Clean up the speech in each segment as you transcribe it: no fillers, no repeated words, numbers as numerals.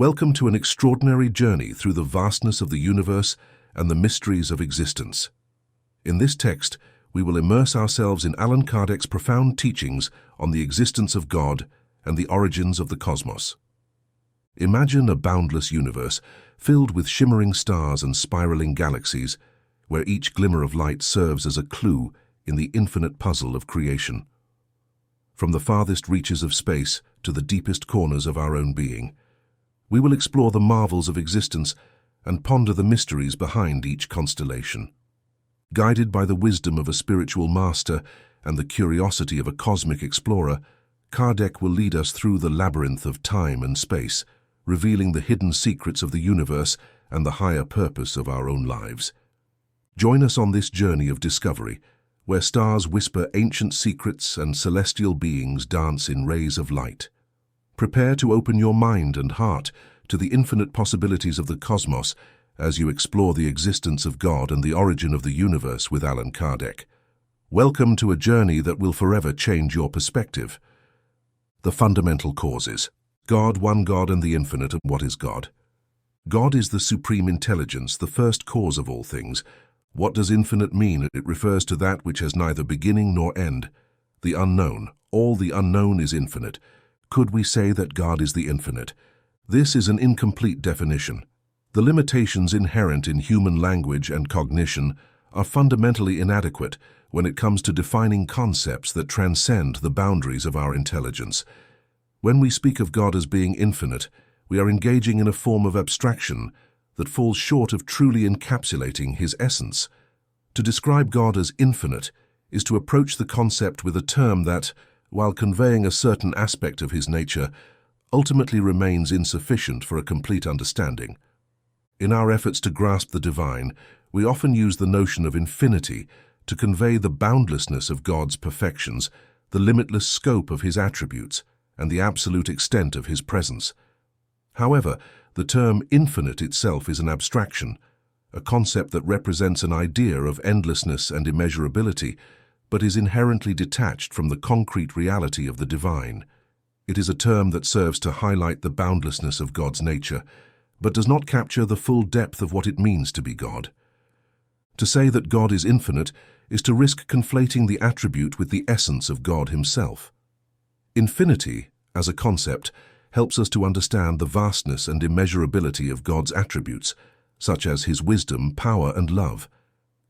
Welcome to an extraordinary journey through the vastness of the universe and the mysteries of existence. In this text, we will immerse ourselves in Allan Kardec's profound teachings on the existence of God and the origins of the cosmos. Imagine a boundless universe filled with shimmering stars and spiraling galaxies, where each glimmer of light serves as a clue in the infinite puzzle of creation. From the farthest reaches of space to the deepest corners of our own being, we will explore the marvels of existence and ponder the mysteries behind each constellation. Guided by the wisdom of a spiritual master and the curiosity of a cosmic explorer, Kardec will lead us through the labyrinth of time and space, revealing the hidden secrets of the universe and the higher purpose of our own lives. Join us on this journey of discovery, where stars whisper ancient secrets and celestial beings dance in rays of light. Prepare to open your mind and heart to the infinite possibilities of the cosmos as you explore the existence of God and the origin of the universe with Allan Kardec. Welcome to a journey that will forever change your perspective. The fundamental causes. God, one God and the infinite. And what is God? God is the supreme intelligence, the first cause of all things. What does infinite mean? It refers to that which has neither beginning nor end. The unknown. All the unknown is infinite. Could we say that God is the infinite? This is an incomplete definition. The limitations inherent in human language and cognition are fundamentally inadequate when it comes to defining concepts that transcend the boundaries of our intelligence. When we speak of God as being infinite, we are engaging in a form of abstraction that falls short of truly encapsulating his essence. To describe God as infinite is to approach the concept with a term that, while conveying a certain aspect of his nature, ultimately remains insufficient for a complete understanding. In our efforts to grasp the divine, we often use the notion of infinity to convey the boundlessness of God's perfections, the limitless scope of his attributes, and the absolute extent of his presence. However, the term infinite itself is an abstraction, a concept that represents an idea of endlessness and immeasurability, but is inherently detached from the concrete reality of the divine. It is a term that serves to highlight the boundlessness of God's nature, but does not capture the full depth of what it means to be God. To say that God is infinite is to risk conflating the attribute with the essence of God himself. Infinity, as a concept, helps us to understand the vastness and immeasurability of God's attributes, such as his wisdom, power, and love.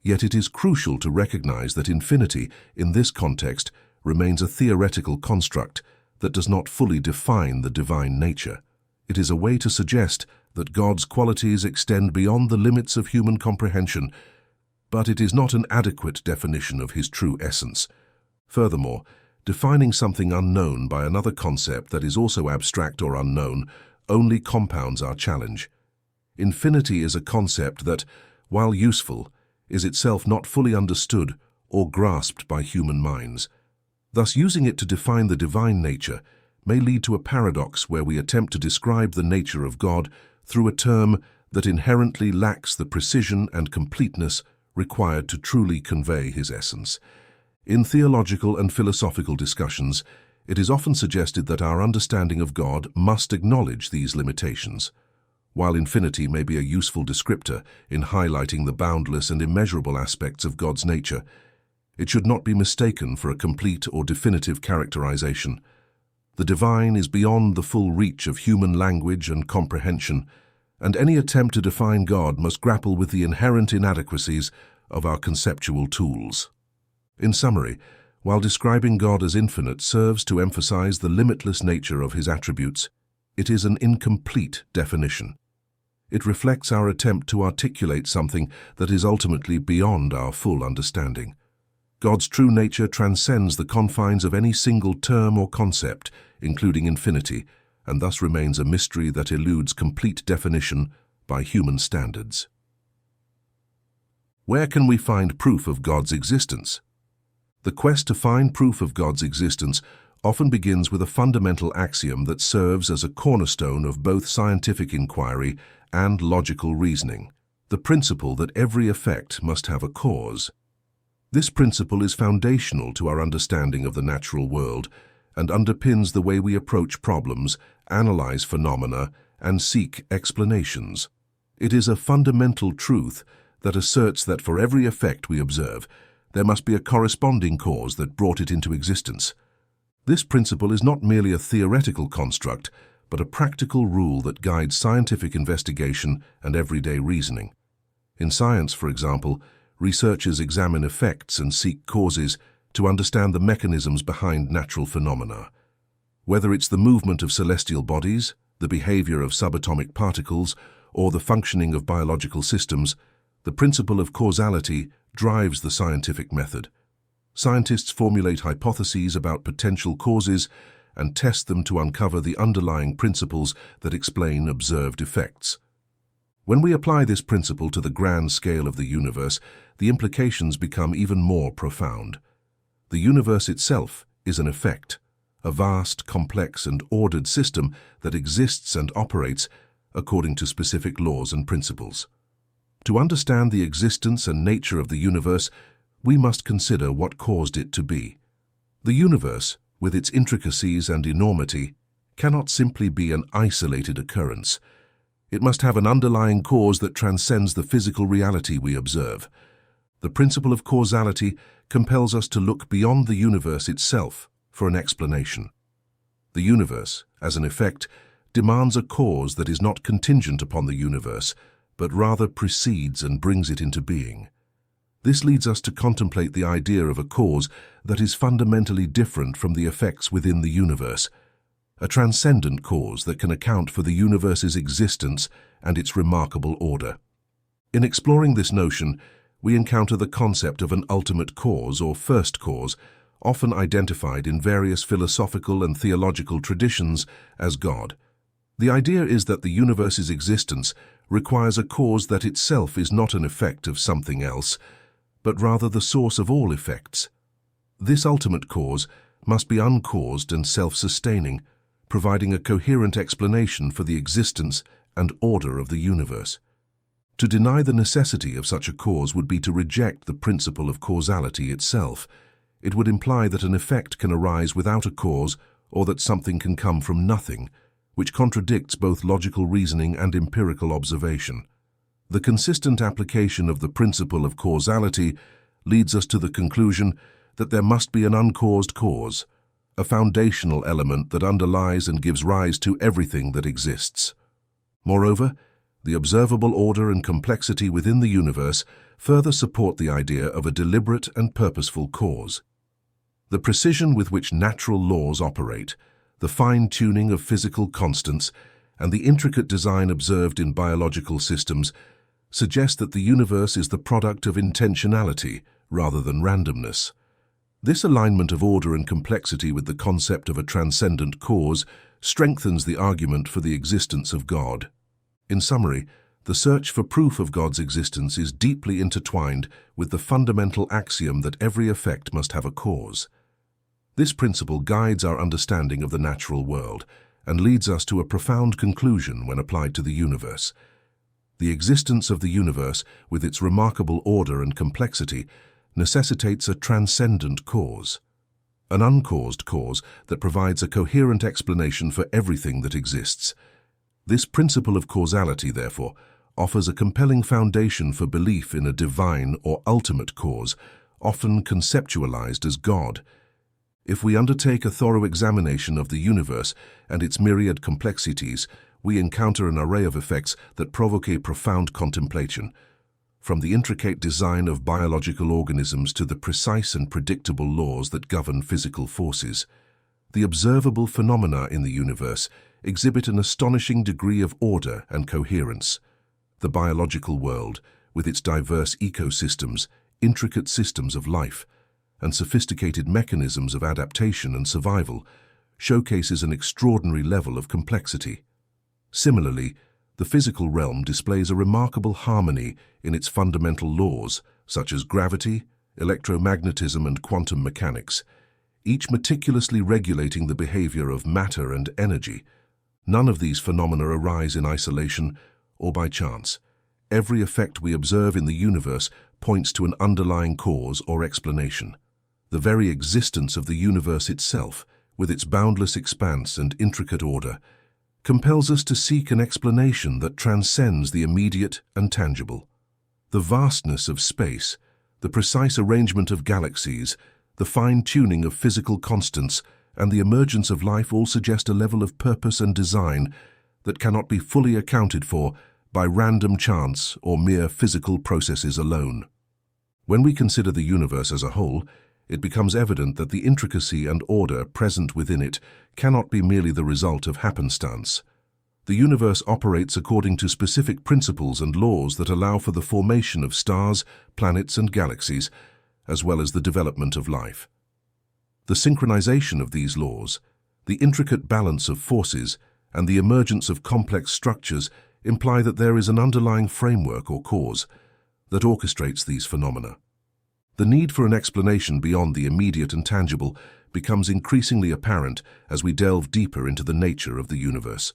Yet it is crucial to recognize that infinity, in this context, remains a theoretical construct that does not fully define the divine nature. It is a way to suggest that God's qualities extend beyond the limits of human comprehension, but it is not an adequate definition of his true essence. Furthermore, defining something unknown by another concept that is also abstract or unknown only compounds our challenge. Infinity is a concept that, while useful, is itself not fully understood or grasped by human minds. Thus, using it to define the divine nature may lead to a paradox where we attempt to describe the nature of God through a term that inherently lacks the precision and completeness required to truly convey his essence. In theological and philosophical discussions, it is often suggested that our understanding of God must acknowledge these limitations. While infinity may be a useful descriptor in highlighting the boundless and immeasurable aspects of God's nature, it should not be mistaken for a complete or definitive characterization. The divine is beyond the full reach of human language and comprehension, and any attempt to define God must grapple with the inherent inadequacies of our conceptual tools. In summary, while describing God as infinite serves to emphasize the limitless nature of his attributes, it is an incomplete definition. It reflects our attempt to articulate something that is ultimately beyond our full understanding. God's true nature transcends the confines of any single term or concept, including infinity, and thus remains a mystery that eludes complete definition by human standards. Where can we find proof of God's existence? The quest to find proof of God's existence often begins with a fundamental axiom that serves as a cornerstone of both scientific inquiry and logical reasoning: the principle that every effect must have a cause. This principle is foundational to our understanding of the natural world and underpins the way we approach problems, analyze phenomena, and seek explanations. It is a fundamental truth that asserts that for every effect we observe, there must be a corresponding cause that brought it into existence. This principle is not merely a theoretical construct, but a practical rule that guides scientific investigation and everyday reasoning. In science, for example, researchers examine effects and seek causes to understand the mechanisms behind natural phenomena. Whether it's the movement of celestial bodies, the behavior of subatomic particles, or the functioning of biological systems, the principle of causality drives the scientific method. Scientists formulate hypotheses about potential causes and test them to uncover the underlying principles that explain observed effects. When we apply this principle to the grand scale of the universe, the implications become even more profound. The universe itself is an effect, a vast, complex, and ordered system that exists and operates according to specific laws and principles. To understand the existence and nature of the universe, we must consider what caused it to be. The universe, with its intricacies and enormity, cannot simply be an isolated occurrence. It must have an underlying cause that transcends the physical reality we observe. The principle of causality compels us to look beyond the universe itself for an explanation. The universe, as an effect, demands a cause that is not contingent upon the universe, but rather precedes and brings it into being. This leads us to contemplate the idea of a cause that is fundamentally different from the effects within the universe, a transcendent cause that can account for the universe's existence and its remarkable order. In exploring this notion, we encounter the concept of an ultimate cause or first cause, often identified in various philosophical and theological traditions as God. The idea is that the universe's existence requires a cause that itself is not an effect of something else, but rather the source of all effects. This ultimate cause must be uncaused and self-sustaining, providing a coherent explanation for the existence and order of the universe. To deny the necessity of such a cause would be to reject the principle of causality itself. It would imply that an effect can arise without a cause or that something can come from nothing, which contradicts both logical reasoning and empirical observation. The consistent application of the principle of causality leads us to the conclusion that there must be an uncaused cause, a foundational element that underlies and gives rise to everything that exists. Moreover, the observable order and complexity within the universe further support the idea of a deliberate and purposeful cause. The precision with which natural laws operate, the fine-tuning of physical constants, and the intricate design observed in biological systems suggest that the universe is the product of intentionality rather than randomness. This alignment of order and complexity with the concept of a transcendent cause strengthens the argument for the existence of God. In summary, the search for proof of God's existence is deeply intertwined with the fundamental axiom that every effect must have a cause. This principle guides our understanding of the natural world and leads us to a profound conclusion when applied to the universe. The existence of the universe, with its remarkable order and complexity, necessitates a transcendent cause, an uncaused cause that provides a coherent explanation for everything that exists. This principle of causality, therefore, offers a compelling foundation for belief in a divine or ultimate cause, often conceptualized as God. If we undertake a thorough examination of the universe and its myriad complexities, we encounter an array of effects that provoke a profound contemplation. From the intricate design of biological organisms to the precise and predictable laws that govern physical forces, the observable phenomena in the universe exhibit an astonishing degree of order and coherence. The biological world, with its diverse ecosystems, intricate systems of life, and sophisticated mechanisms of adaptation and survival, showcases an extraordinary level of complexity. Similarly, the physical realm displays a remarkable harmony in its fundamental laws, such as gravity, electromagnetism, and quantum mechanics, each meticulously regulating the behavior of matter and energy. None of these phenomena arise in isolation or by chance. Every effect we observe in the universe points to an underlying cause or explanation. The very existence of the universe itself, with its boundless expanse and intricate order, compels us to seek an explanation that transcends the immediate and tangible. The vastness of space, the precise arrangement of galaxies, the fine-tuning of physical constants, and the emergence of life all suggest a level of purpose and design that cannot be fully accounted for by random chance or mere physical processes alone. When we consider the universe as a whole, it becomes evident that the intricacy and order present within it cannot be merely the result of happenstance. The universe operates according to specific principles and laws that allow for the formation of stars, planets, and galaxies, as well as the development of life. The synchronization of these laws, the intricate balance of forces, and the emergence of complex structures imply that there is an underlying framework or cause that orchestrates these phenomena. The need for an explanation beyond the immediate and tangible becomes increasingly apparent as we delve deeper into the nature of the universe.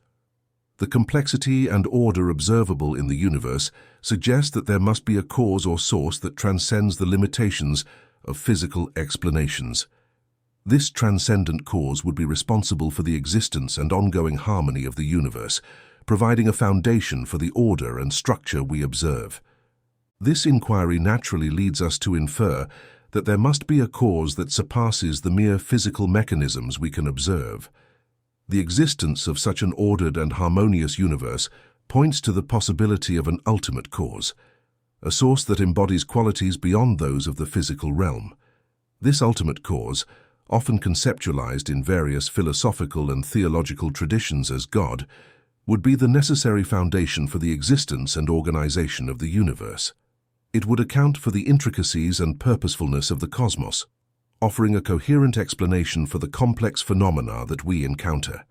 The complexity and order observable in the universe suggest that there must be a cause or source that transcends the limitations of physical explanations. This transcendent cause would be responsible for the existence and ongoing harmony of the universe, providing a foundation for the order and structure we observe. This inquiry naturally leads us to infer that there must be a cause that surpasses the mere physical mechanisms we can observe. The existence of such an ordered and harmonious universe points to the possibility of an ultimate cause, a source that embodies qualities beyond those of the physical realm. This ultimate cause, often conceptualized in various philosophical and theological traditions as God, would be the necessary foundation for the existence and organization of the universe. It would account for the intricacies and purposefulness of the cosmos, offering a coherent explanation for the complex phenomena that we encounter.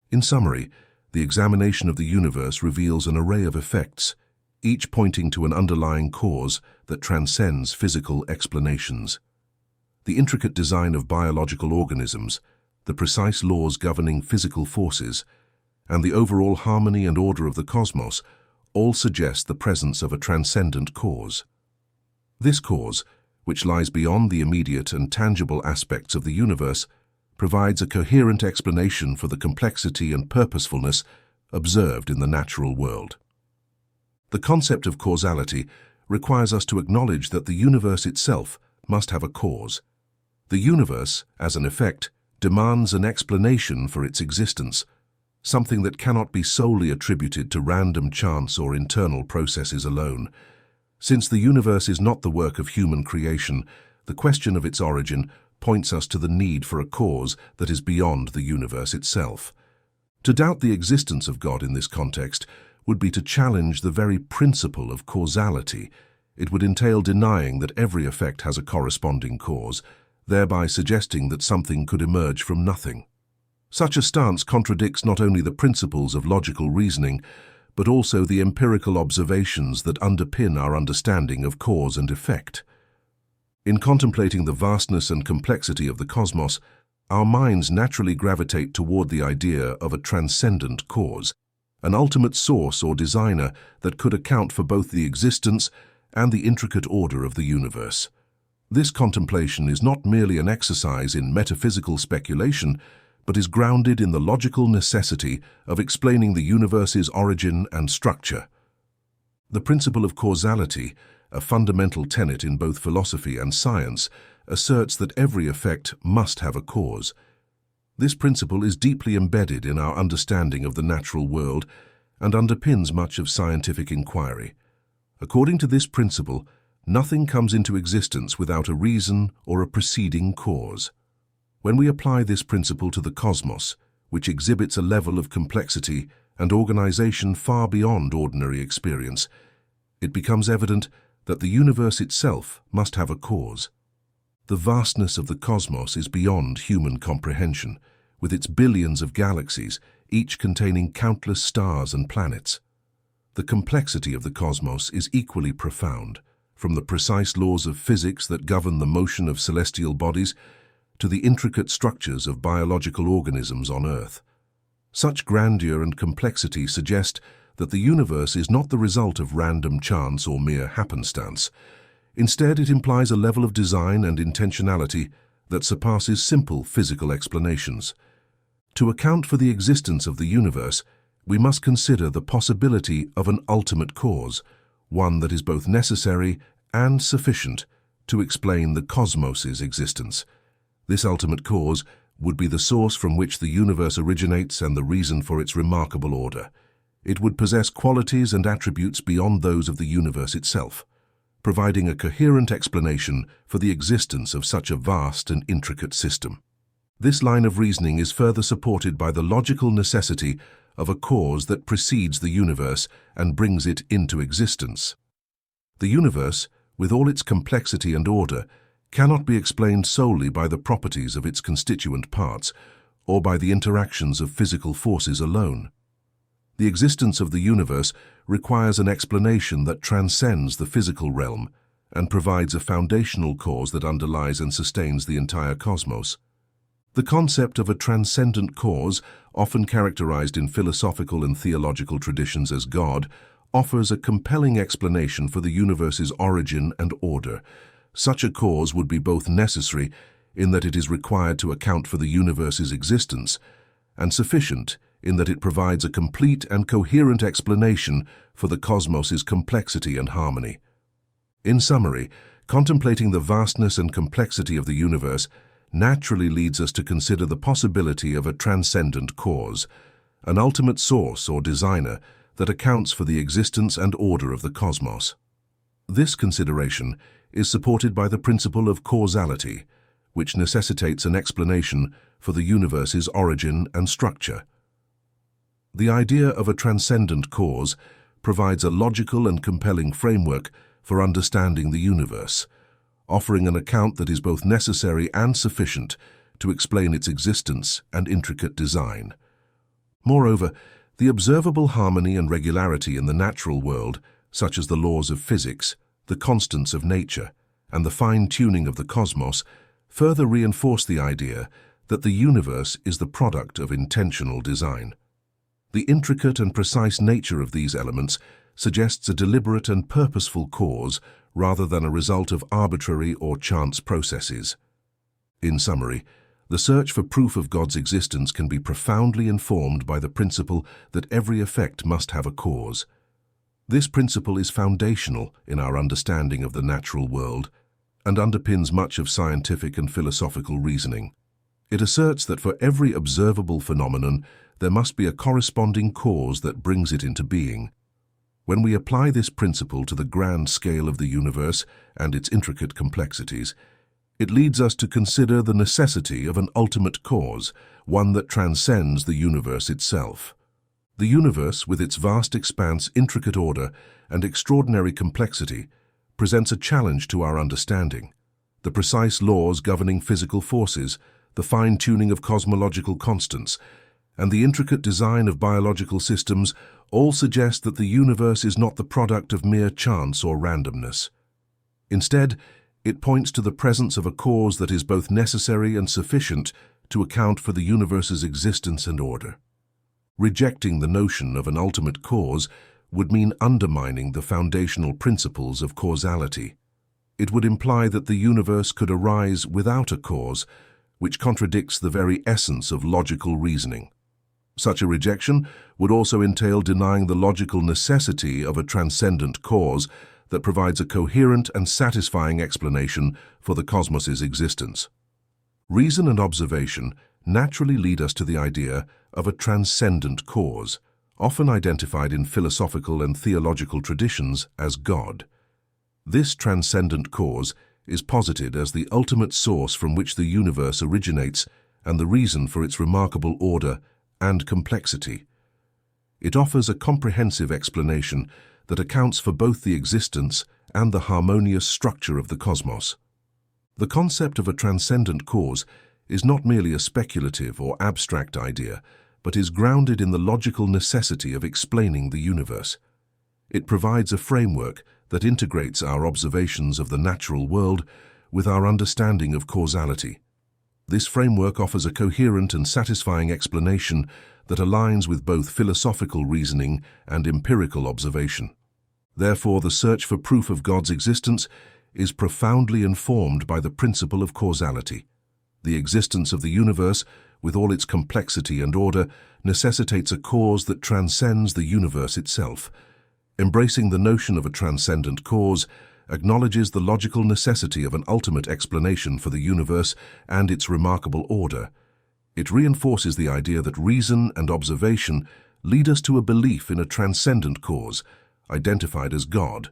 In summary, the examination of the universe reveals an array of effects, each pointing to an underlying cause that transcends physical explanations. The intricate design of biological organisms, the precise laws governing physical forces, and the overall harmony and order of the cosmos all suggest the presence of a transcendent cause. This cause, which lies beyond the immediate and tangible aspects of the universe, provides a coherent explanation for the complexity and purposefulness observed in the natural world. The concept of causality requires us to acknowledge that the universe itself must have a cause. The universe, as an effect, demands an explanation for its existence, something that cannot be solely attributed to random chance or internal processes alone. Since the universe is not the work of human creation, the question of its origin points us to the need for a cause that is beyond the universe itself. To doubt the existence of God in this context would be to challenge the very principle of causality. It would entail denying that every effect has a corresponding cause, thereby suggesting that something could emerge from nothing. Such a stance contradicts not only the principles of logical reasoning, but also the empirical observations that underpin our understanding of cause and effect. In contemplating the vastness and complexity of the cosmos, our minds naturally gravitate toward the idea of a transcendent cause, an ultimate source or designer that could account for both the existence and the intricate order of the universe. This contemplation is not merely an exercise in metaphysical speculation, but is grounded in the logical necessity of explaining the universe's origin and structure. The principle of causality, a fundamental tenet in both philosophy and science, asserts that every effect must have a cause. This principle is deeply embedded in our understanding of the natural world and underpins much of scientific inquiry. According to this principle, nothing comes into existence without a reason or a preceding cause. When we apply this principle to the cosmos, which exhibits a level of complexity and organization far beyond ordinary experience, it becomes evident that the universe itself must have a cause. The vastness of the cosmos is beyond human comprehension, with its billions of galaxies, each containing countless stars and planets. The complexity of the cosmos is equally profound, from the precise laws of physics that govern the motion of celestial bodies to the intricate structures of biological organisms on Earth. Such grandeur and complexity suggest that the universe is not the result of random chance or mere happenstance. Instead, it implies a level of design and intentionality that surpasses simple physical explanations. To account for the existence of the universe, we must consider the possibility of an ultimate cause, one that is both necessary and sufficient to explain the cosmos's existence. This ultimate cause would be the source from which the universe originates and the reason for its remarkable order. It would possess qualities and attributes beyond those of the universe itself, providing a coherent explanation for the existence of such a vast and intricate system. This line of reasoning is further supported by the logical necessity of a cause that precedes the universe and brings it into existence. The universe, with all its complexity and order, cannot be explained solely by the properties of its constituent parts or by the interactions of physical forces alone. The existence of the universe requires an explanation that transcends the physical realm and provides a foundational cause that underlies and sustains the entire cosmos. The concept of a transcendent cause, often characterized in philosophical and theological traditions as God, offers a compelling explanation for the universe's origin and order. Such a cause would be both necessary in that it is required to account for the universe's existence, and sufficient in that it provides a complete and coherent explanation for the cosmos's complexity and harmony. In summary, contemplating the vastness and complexity of the universe naturally leads us to consider the possibility of a transcendent cause, an ultimate source or designer that accounts for the existence and order of the cosmos. This consideration is supported by the principle of causality, which necessitates an explanation for the universe's origin and structure. The idea of a transcendent cause provides a logical and compelling framework for understanding the universe, offering an account that is both necessary and sufficient to explain its existence and intricate design. Moreover, the observable harmony and regularity in the natural world, such as the laws of physics, the constants of nature, and the fine-tuning of the cosmos, further reinforce the idea that the universe is the product of intentional design. The intricate and precise nature of these elements suggests a deliberate and purposeful cause rather than a result of arbitrary or chance processes. In summary, the search for proof of God's existence can be profoundly informed by the principle that every effect must have a cause. This principle is foundational in our understanding of the natural world and underpins much of scientific and philosophical reasoning. It asserts that for every observable phenomenon, there must be a corresponding cause that brings it into being. When we apply this principle to the grand scale of the universe and its intricate complexities, it leads us to consider the necessity of an ultimate cause, one that transcends the universe itself. The universe, with its vast expanse, intricate order, and extraordinary complexity, presents a challenge to our understanding. The precise laws governing physical forces, the fine-tuning of cosmological constants, and the intricate design of biological systems all suggest that the universe is not the product of mere chance or randomness. Instead, it points to the presence of a cause that is both necessary and sufficient to account for the universe's existence and order. Rejecting the notion of an ultimate cause would mean undermining the foundational principles of causality. It would imply that the universe could arise without a cause, which contradicts the very essence of logical reasoning. Such a rejection would also entail denying the logical necessity of a transcendent cause that provides a coherent and satisfying explanation for the cosmos's existence. Reason and observation naturally lead us to the idea of a transcendent cause, often identified in philosophical and theological traditions as God. This transcendent cause is posited as the ultimate source from which the universe originates and the reason for its remarkable order and complexity. It offers a comprehensive explanation that accounts for both the existence and the harmonious structure of the cosmos. The concept of a transcendent cause is not merely a speculative or abstract idea, but is grounded in the logical necessity of explaining the universe. It provides a framework that integrates our observations of the natural world with our understanding of causality. This framework offers a coherent and satisfying explanation that aligns with both philosophical reasoning and empirical observation. Therefore, the search for proof of God's existence is profoundly informed by the principle of causality. The existence of the universe with all its complexity and order, necessitates a cause that transcends the universe itself. Embracing the notion of a transcendent cause acknowledges the logical necessity of an ultimate explanation for the universe and its remarkable order. It reinforces the idea that reason and observation lead us to a belief in a transcendent cause, identified as God,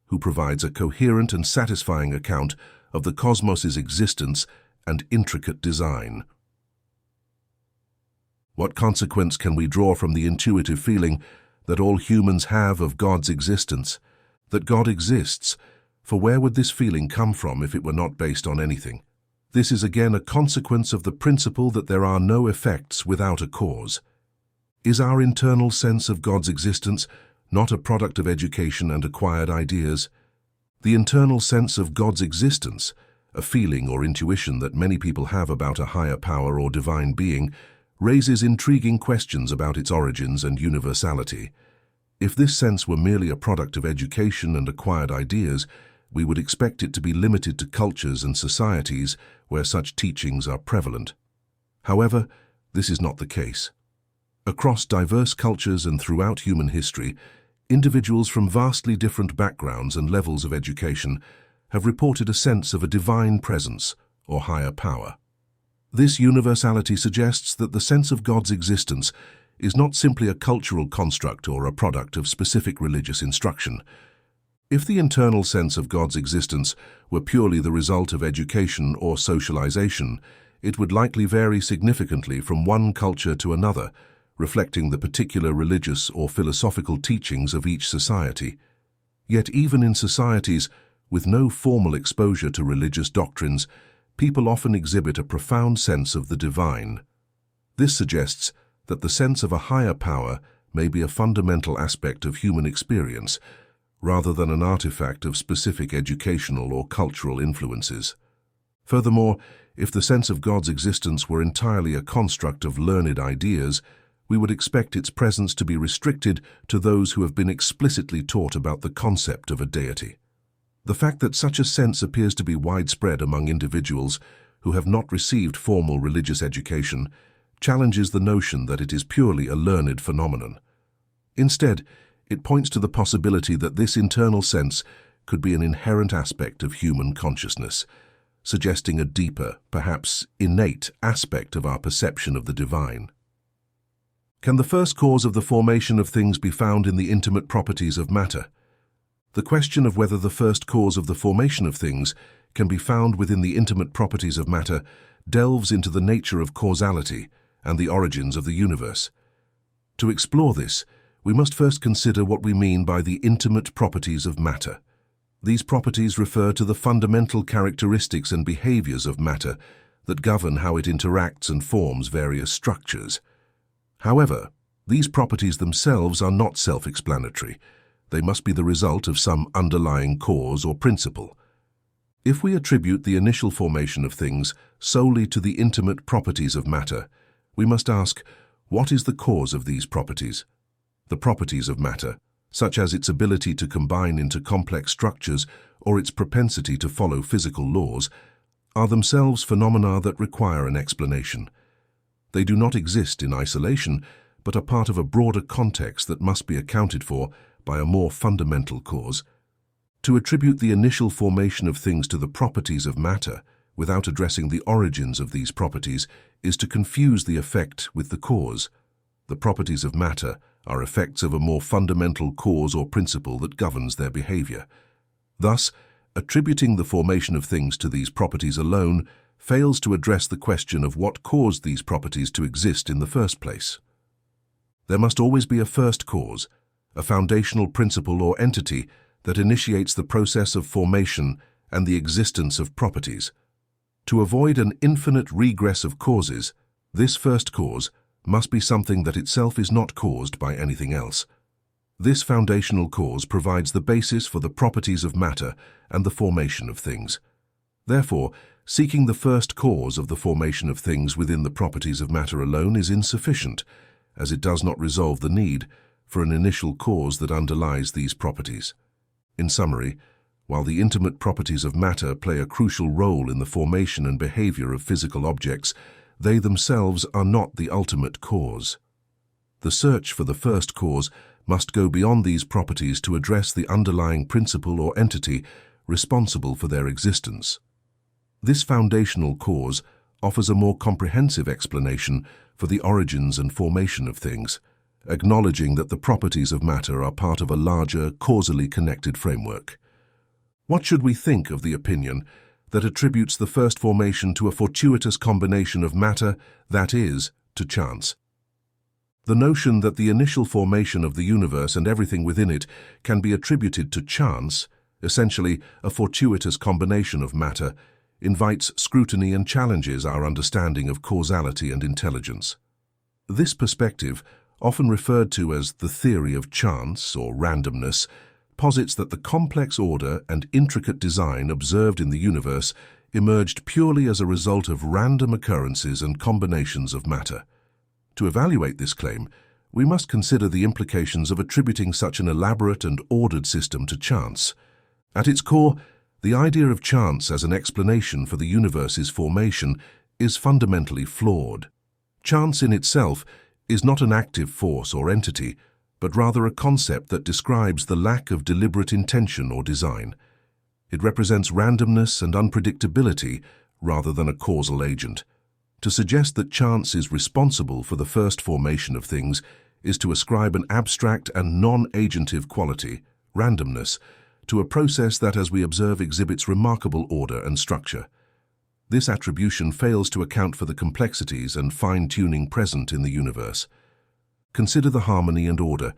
who provides a coherent and satisfying account of the cosmos's existence and intricate design. What consequence can we draw from the intuitive feeling that all humans have of God's existence, that God exists? For where would this feeling come from if it were not based on anything? This is again a consequence of the principle that there are no effects without a cause. Is our internal sense of God's existence not a product of education and acquired ideas? The internal sense of God's existence, a feeling or intuition that many people have about a higher power or divine being, raises intriguing questions about its origins and universality. If this sense were merely a product of education and acquired ideas, we would expect it to be limited to cultures and societies where such teachings are prevalent. However, this is not the case. Across diverse cultures and throughout human history, individuals from vastly different backgrounds and levels of education have reported a sense of a divine presence or higher power. This universality suggests that the sense of God's existence is not simply a cultural construct or a product of specific religious instruction. If the internal sense of God's existence were purely the result of education or socialization, it would likely vary significantly from one culture to another, reflecting the particular religious or philosophical teachings of each society. Yet even in societies with no formal exposure to religious doctrines, people often exhibit a profound sense of the divine. This suggests that the sense of a higher power may be a fundamental aspect of human experience, rather than an artifact of specific educational or cultural influences. Furthermore, if the sense of God's existence were entirely a construct of learned ideas, we would expect its presence to be restricted to those who have been explicitly taught about the concept of a deity. The fact that such a sense appears to be widespread among individuals who have not received formal religious education challenges the notion that it is purely a learned phenomenon. Instead, it points to the possibility that this internal sense could be an inherent aspect of human consciousness, suggesting a deeper, perhaps innate, aspect of our perception of the divine. Can the first cause of the formation of things be found in the intimate properties of matter? The question of whether the first cause of the formation of things can be found within the intimate properties of matter delves into the nature of causality and the origins of the universe. To explore this, we must first consider what we mean by the intimate properties of matter. These properties refer to the fundamental characteristics and behaviors of matter that govern how it interacts and forms various structures. However, these properties themselves are not self-explanatory. They must be the result of some underlying cause or principle. If we attribute the initial formation of things solely to the intimate properties of matter, we must ask, what is the cause of these properties? The properties of matter, such as its ability to combine into complex structures or its propensity to follow physical laws, are themselves phenomena that require an explanation. They do not exist in isolation, but are part of a broader context that must be accounted for by a more fundamental cause. To attribute the initial formation of things to the properties of matter without addressing the origins of these properties is to confuse the effect with the cause. The properties of matter are effects of a more fundamental cause or principle that governs their behavior. Thus, attributing the formation of things to these properties alone fails to address the question of what caused these properties to exist in the first place. There must always be a first cause, a foundational principle or entity that initiates the process of formation and the existence of properties. To avoid an infinite regress of causes, this first cause must be something that itself is not caused by anything else. This foundational cause provides the basis for the properties of matter and the formation of things. Therefore, seeking the first cause of the formation of things within the properties of matter alone is insufficient, as it does not resolve the need for an initial cause that underlies these properties. In summary, while the intimate properties of matter play a crucial role in the formation and behavior of physical objects, they themselves are not the ultimate cause. The search for the first cause must go beyond these properties to address the underlying principle or entity responsible for their existence. This foundational cause offers a more comprehensive explanation for the origins and formation of things, acknowledging that the properties of matter are part of a larger, causally connected framework. What should we think of the opinion that attributes the first formation to a fortuitous combination of matter, that is, to chance? The notion that the initial formation of the universe and everything within it can be attributed to chance, essentially a fortuitous combination of matter, invites scrutiny and challenges our understanding of causality and intelligence. This perspective, often referred to as the theory of chance or randomness, posits that the complex order and intricate design observed in the universe emerged purely as a result of random occurrences and combinations of matter. To evaluate this claim, we must consider the implications of attributing such an elaborate and ordered system to chance. At its core, the idea of chance as an explanation for the universe's formation is fundamentally flawed. Chance in itself is not an active force or entity, but rather a concept that describes the lack of deliberate intention or design. It represents randomness and unpredictability rather than a causal agent. To suggest that chance is responsible for the first formation of things is to ascribe an abstract and non-agentive quality, randomness, to a process that, as we observe, exhibits remarkable order and structure. This attribution fails to account for the complexities and fine-tuning present in the universe. Consider the harmony and order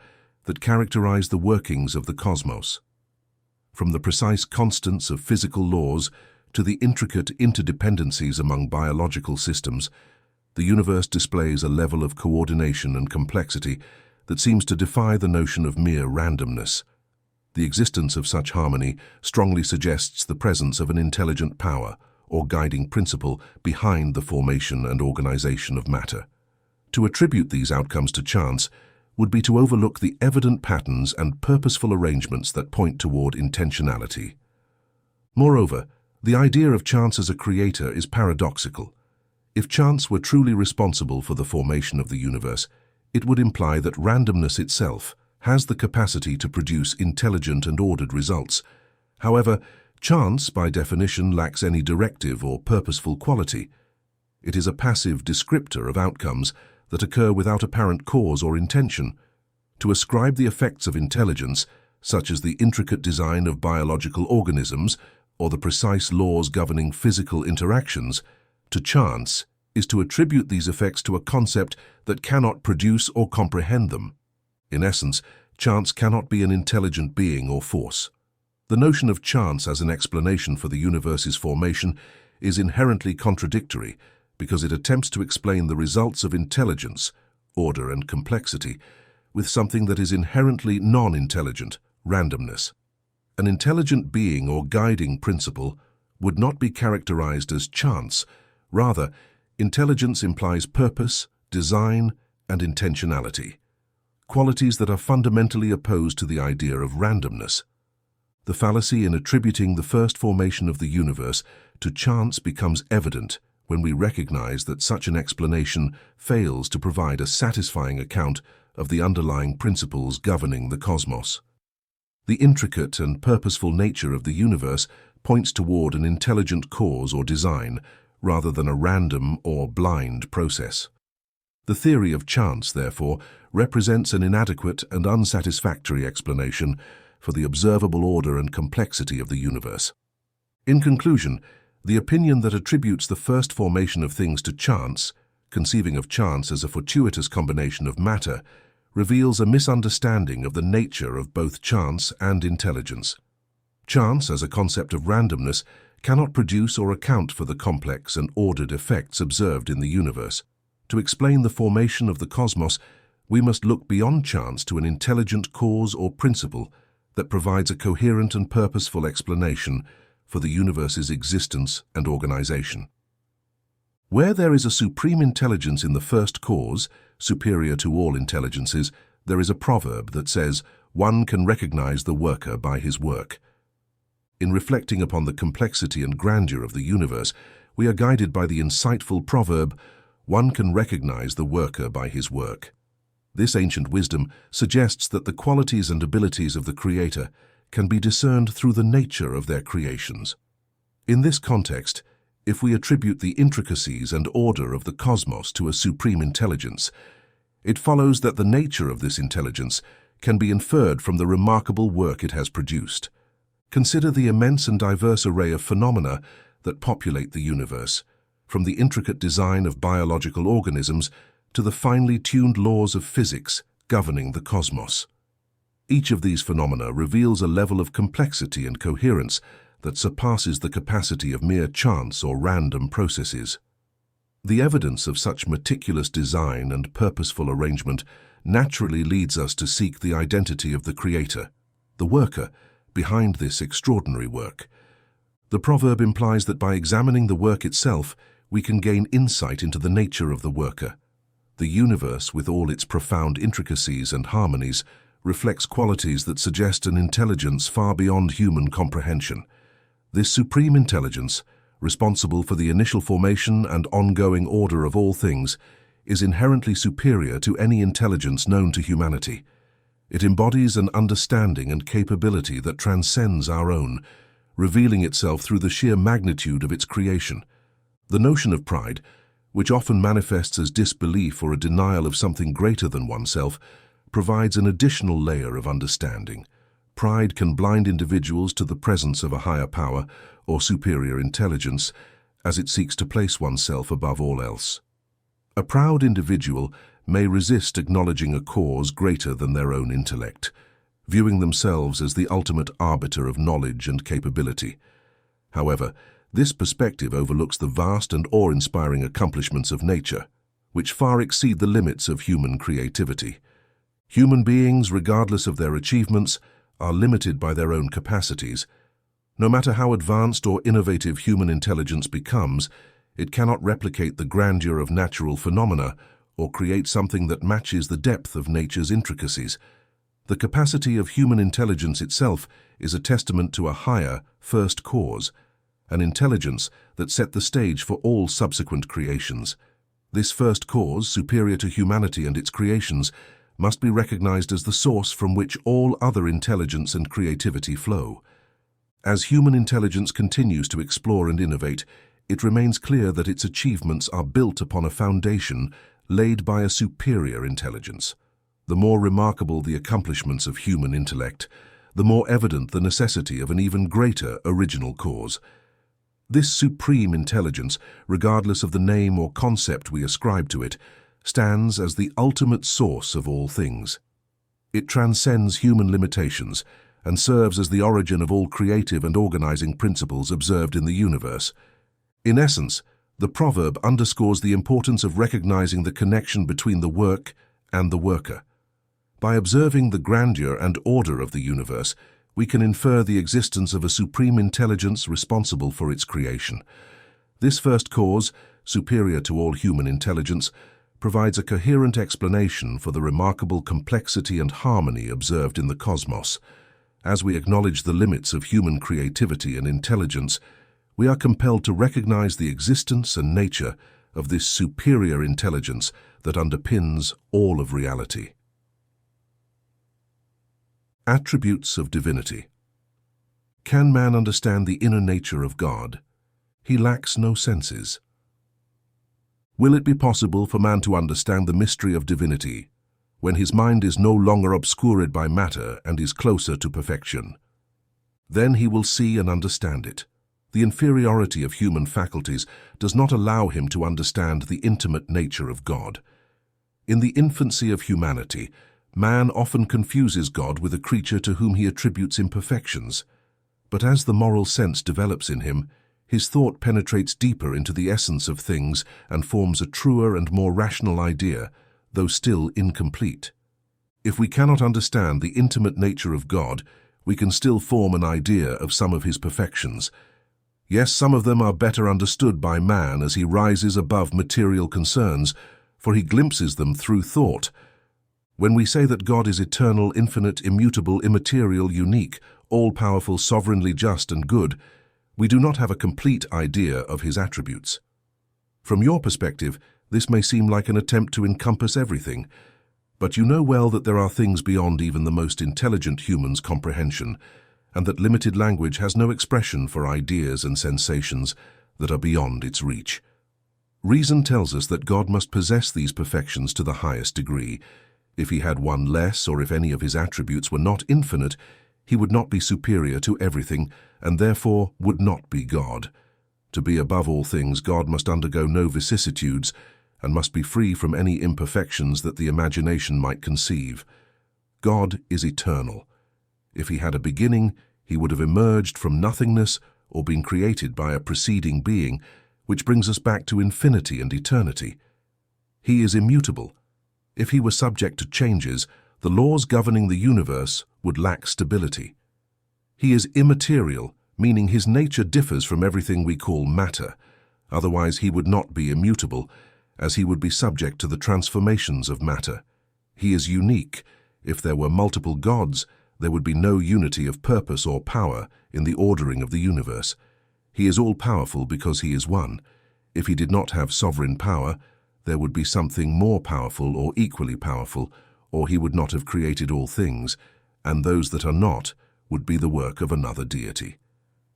that characterize the workings of the cosmos. From the precise constants of physical laws to the intricate interdependencies among biological systems, the universe displays a level of coordination and complexity that seems to defy the notion of mere randomness. The existence of such harmony strongly suggests the presence of an intelligent power or guiding principle behind the formation and organization of matter. To attribute these outcomes to chance would be to overlook the evident patterns and purposeful arrangements that point toward intentionality. Moreover, the idea of chance as a creator is paradoxical. If chance were truly responsible for the formation of the universe, it would imply that randomness itself has the capacity to produce intelligent and ordered results. However, chance, by definition, lacks any directive or purposeful quality. It is a passive descriptor of outcomes that occur without apparent cause or intention. To ascribe the effects of intelligence, such as the intricate design of biological organisms or the precise laws governing physical interactions, to chance is to attribute these effects to a concept that cannot produce or comprehend them. In essence, chance cannot be an intelligent being or force. The notion of chance as an explanation for the universe's formation is inherently contradictory because it attempts to explain the results of intelligence, order, and complexity with something that is inherently non-intelligent, randomness. An intelligent being or guiding principle would not be characterized as chance. Rather, intelligence implies purpose, design, and intentionality, qualities that are fundamentally opposed to the idea of randomness. The fallacy in attributing the first formation of the universe to chance becomes evident when we recognize that such an explanation fails to provide a satisfying account of the underlying principles governing the cosmos. The intricate and purposeful nature of the universe points toward an intelligent cause or design rather than a random or blind process. The theory of chance, therefore, represents an inadequate and unsatisfactory explanation for the observable order and complexity of the universe. In conclusion, the opinion that attributes the first formation of things to chance, conceiving of chance as a fortuitous combination of matter, reveals a misunderstanding of the nature of both chance and intelligence. Chance, as a concept of randomness, cannot produce or account for the complex and ordered effects observed in the universe. To explain the formation of the cosmos, we must look beyond chance to an intelligent cause or principle that provides a coherent and purposeful explanation for the universe's existence and organization. Where there is a supreme intelligence in the first cause, superior to all intelligences, there is a proverb that says, "One can recognize the worker by his work." In reflecting upon the complexity and grandeur of the universe, we are guided by the insightful proverb, one can recognize the worker by his work. This ancient wisdom suggests that the qualities and abilities of the Creator can be discerned through the nature of their creations. In this context, if we attribute the intricacies and order of the cosmos to a supreme intelligence, it follows that the nature of this intelligence can be inferred from the remarkable work it has produced. Consider the immense and diverse array of phenomena that populate the universe, from the intricate design of biological organisms to the finely tuned laws of physics governing the cosmos. Each of these phenomena reveals a level of complexity and coherence that surpasses the capacity of mere chance or random processes. The evidence of such meticulous design and purposeful arrangement naturally leads us to seek the identity of the Creator, the worker, behind this extraordinary work. The proverb implies that by examining the work itself, we can gain insight into the nature of the worker. The universe, with all its profound intricacies and harmonies, reflects qualities that suggest an intelligence far beyond human comprehension. This supreme intelligence, responsible for the initial formation and ongoing order of all things, is inherently superior to any intelligence known to humanity. It embodies an understanding and capability that transcends our own, revealing itself through the sheer magnitude of its creation. The notion of pride, which often manifests as disbelief or a denial of something greater than oneself, provides an additional layer of understanding. Pride can blind individuals to the presence of a higher power or superior intelligence, as it seeks to place oneself above all else. A proud individual may resist acknowledging a cause greater than their own intellect, viewing themselves as the ultimate arbiter of knowledge and capability. However, this perspective overlooks the vast and awe-inspiring accomplishments of nature, which far exceed the limits of human creativity. Human beings, regardless of their achievements, are limited by their own capacities. No matter how advanced or innovative human intelligence becomes, it cannot replicate the grandeur of natural phenomena or create something that matches the depth of nature's intricacies. The capacity of human intelligence itself is a testament to a higher, first cause, an intelligence that set the stage for all subsequent creations. This first cause, superior to humanity and its creations, must be recognized as the source from which all other intelligence and creativity flow. As human intelligence continues to explore and innovate, it remains clear that its achievements are built upon a foundation laid by a superior intelligence. The more remarkable the accomplishments of human intellect, the more evident the necessity of an even greater original cause. This supreme intelligence, regardless of the name or concept we ascribe to it, stands as the ultimate source of all things. It transcends human limitations and serves as the origin of all creative and organizing principles observed in the universe. In essence, the proverb underscores the importance of recognizing the connection between the work and the worker. By observing the grandeur and order of the universe, we can infer the existence of a supreme intelligence responsible for its creation. This first cause, superior to all human intelligence, provides a coherent explanation for the remarkable complexity and harmony observed in the cosmos. As we acknowledge the limits of human creativity and intelligence, we are compelled to recognize the existence and nature of this superior intelligence that underpins all of reality. Attributes of divinity. Can man understand the inner nature of God? He lacks no senses. Will it be possible for man to understand the mystery of divinity when his mind is no longer obscured by matter and is closer to perfection? Then he will see and understand it. The inferiority of human faculties does not allow him to understand the intimate nature of God. In the infancy of humanity, man often confuses God with a creature to whom he attributes imperfections. But as the moral sense develops in him, his thought penetrates deeper into the essence of things and forms a truer and more rational idea, though still incomplete. If we cannot understand the intimate nature of God, we can still form an idea of some of his perfections. Yes, some of them are better understood by man as he rises above material concerns, for he glimpses them through thought. When we say that God is eternal, infinite, immutable, immaterial, unique, all-powerful, sovereignly just and good, we do not have a complete idea of his attributes. From your perspective, This may seem like an attempt to encompass everything, but you know well that there are things beyond even the most intelligent human's comprehension, and that limited language has no expression for ideas and sensations that are beyond its reach. Reason tells us that God must possess these perfections to the highest degree. If he had one less, or if any of his attributes were not infinite, he would not be superior to everything, and therefore would not be God. To be above all things, God must undergo no vicissitudes, and must be free from any imperfections that the imagination might conceive. God is eternal. If he had a beginning, he would have emerged from nothingness or been created by a preceding being, which brings us back to infinity and eternity. He is immutable. If he were subject to changes, the laws governing the universe would lack stability. He is immaterial, meaning his nature differs from everything we call matter. Otherwise he would not be immutable, as he would be subject to the transformations of matter. He is unique. If there were multiple gods, there would be no unity of purpose or power in the ordering of the universe. He is all-powerful because he is one. If he did not have sovereign power, there would be something more powerful or equally powerful, or he would not have created all things, and those that are not would be the work of another deity.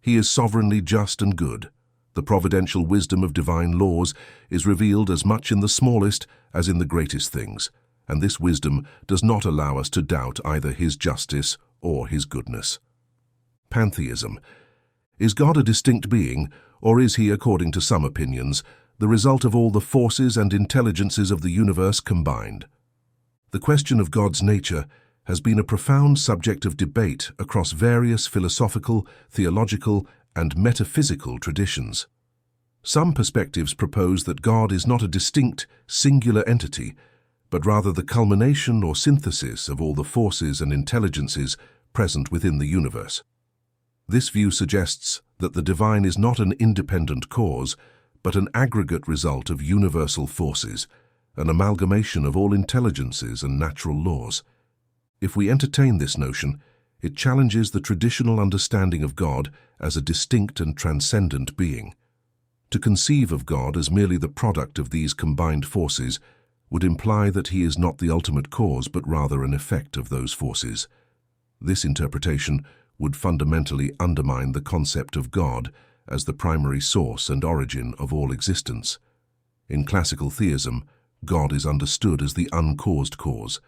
He is sovereignly just and good. The providential wisdom of divine laws is revealed as much in the smallest as in the greatest things, and this wisdom does not allow us to doubt either his justice or his goodness. Pantheism. Is God a distinct being, or is he, according to some opinions, the result of all the forces and intelligences of the universe combined? The question of God's nature has been a profound subject of debate across various philosophical, theological, and metaphysical traditions. Some perspectives propose that God is not a distinct, singular entity, but rather the culmination or synthesis of all the forces and intelligences present within the universe. This view suggests that the divine is not an independent cause, but an aggregate result of universal forces, an amalgamation of all intelligences and natural laws. If we entertain this notion, it challenges the traditional understanding of God as a distinct and transcendent being. To conceive of God as merely the product of these combined forces would imply that he is not the ultimate cause but rather an effect of those forces. This interpretation would fundamentally undermine the concept of God as the primary source and origin of all existence. In classical theism, God is understood as the uncaused cause,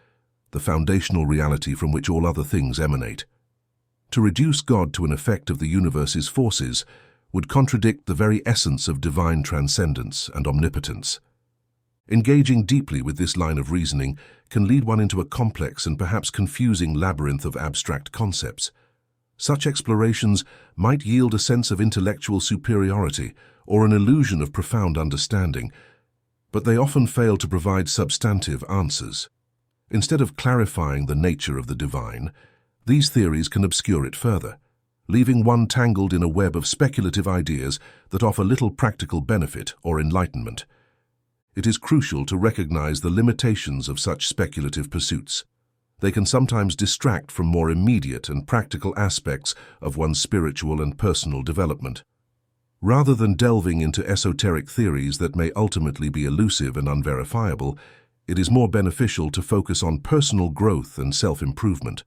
the foundational reality from which all other things emanate. To reduce God to an effect of the universe's forces would contradict the very essence of divine transcendence and omnipotence. Engaging deeply with this line of reasoning can lead one into a complex and perhaps confusing labyrinth of abstract concepts. Such explorations might yield a sense of intellectual superiority or an illusion of profound understanding, but they often fail to provide substantive answers. Instead of clarifying the nature of the divine, these theories can obscure it further, leaving one tangled in a web of speculative ideas that offer little practical benefit or enlightenment. It is crucial to recognize the limitations of such speculative pursuits. They can sometimes distract from more immediate and practical aspects of one's spiritual and personal development. Rather than delving into esoteric theories that may ultimately be elusive and unverifiable, it is more beneficial to focus on personal growth and self-improvement.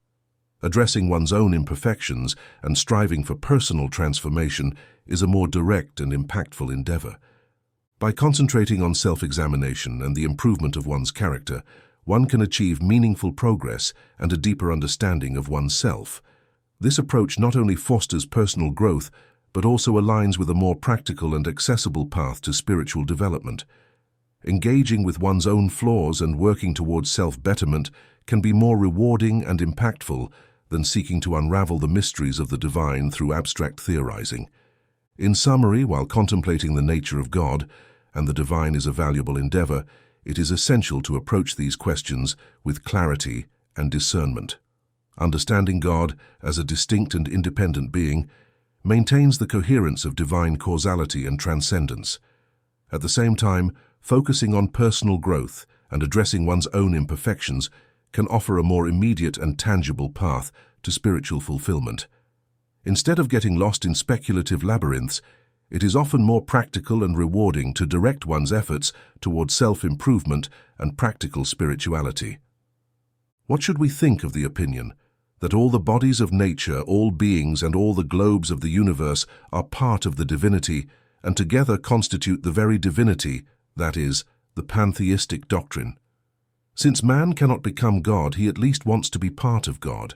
Addressing one's own imperfections and striving for personal transformation is a more direct and impactful endeavor. By concentrating on self-examination and the improvement of one's character, one can achieve meaningful progress and a deeper understanding of oneself. This approach not only fosters personal growth, but also aligns with a more practical and accessible path to spiritual development. Engaging with one's own flaws and working towards self-betterment can be more rewarding and impactful than seeking to unravel the mysteries of the divine through abstract theorizing. In summary, while contemplating the nature of God and the divine is a valuable endeavor, it is essential to approach these questions with clarity and discernment. Understanding God as a distinct and independent being maintains the coherence of divine causality and transcendence. At the same time, focusing on personal growth and addressing one's own imperfections can offer a more immediate and tangible path to spiritual fulfillment. Instead of getting lost in speculative labyrinths, It is often more practical and rewarding to direct one's efforts towards self-improvement and practical spirituality. What should we think of the opinion that all the bodies of nature, all beings, and all the globes of the universe are part of the divinity and together constitute the very divinity, that is, the pantheistic doctrine? Since man cannot become God, he at least wants to be part of God.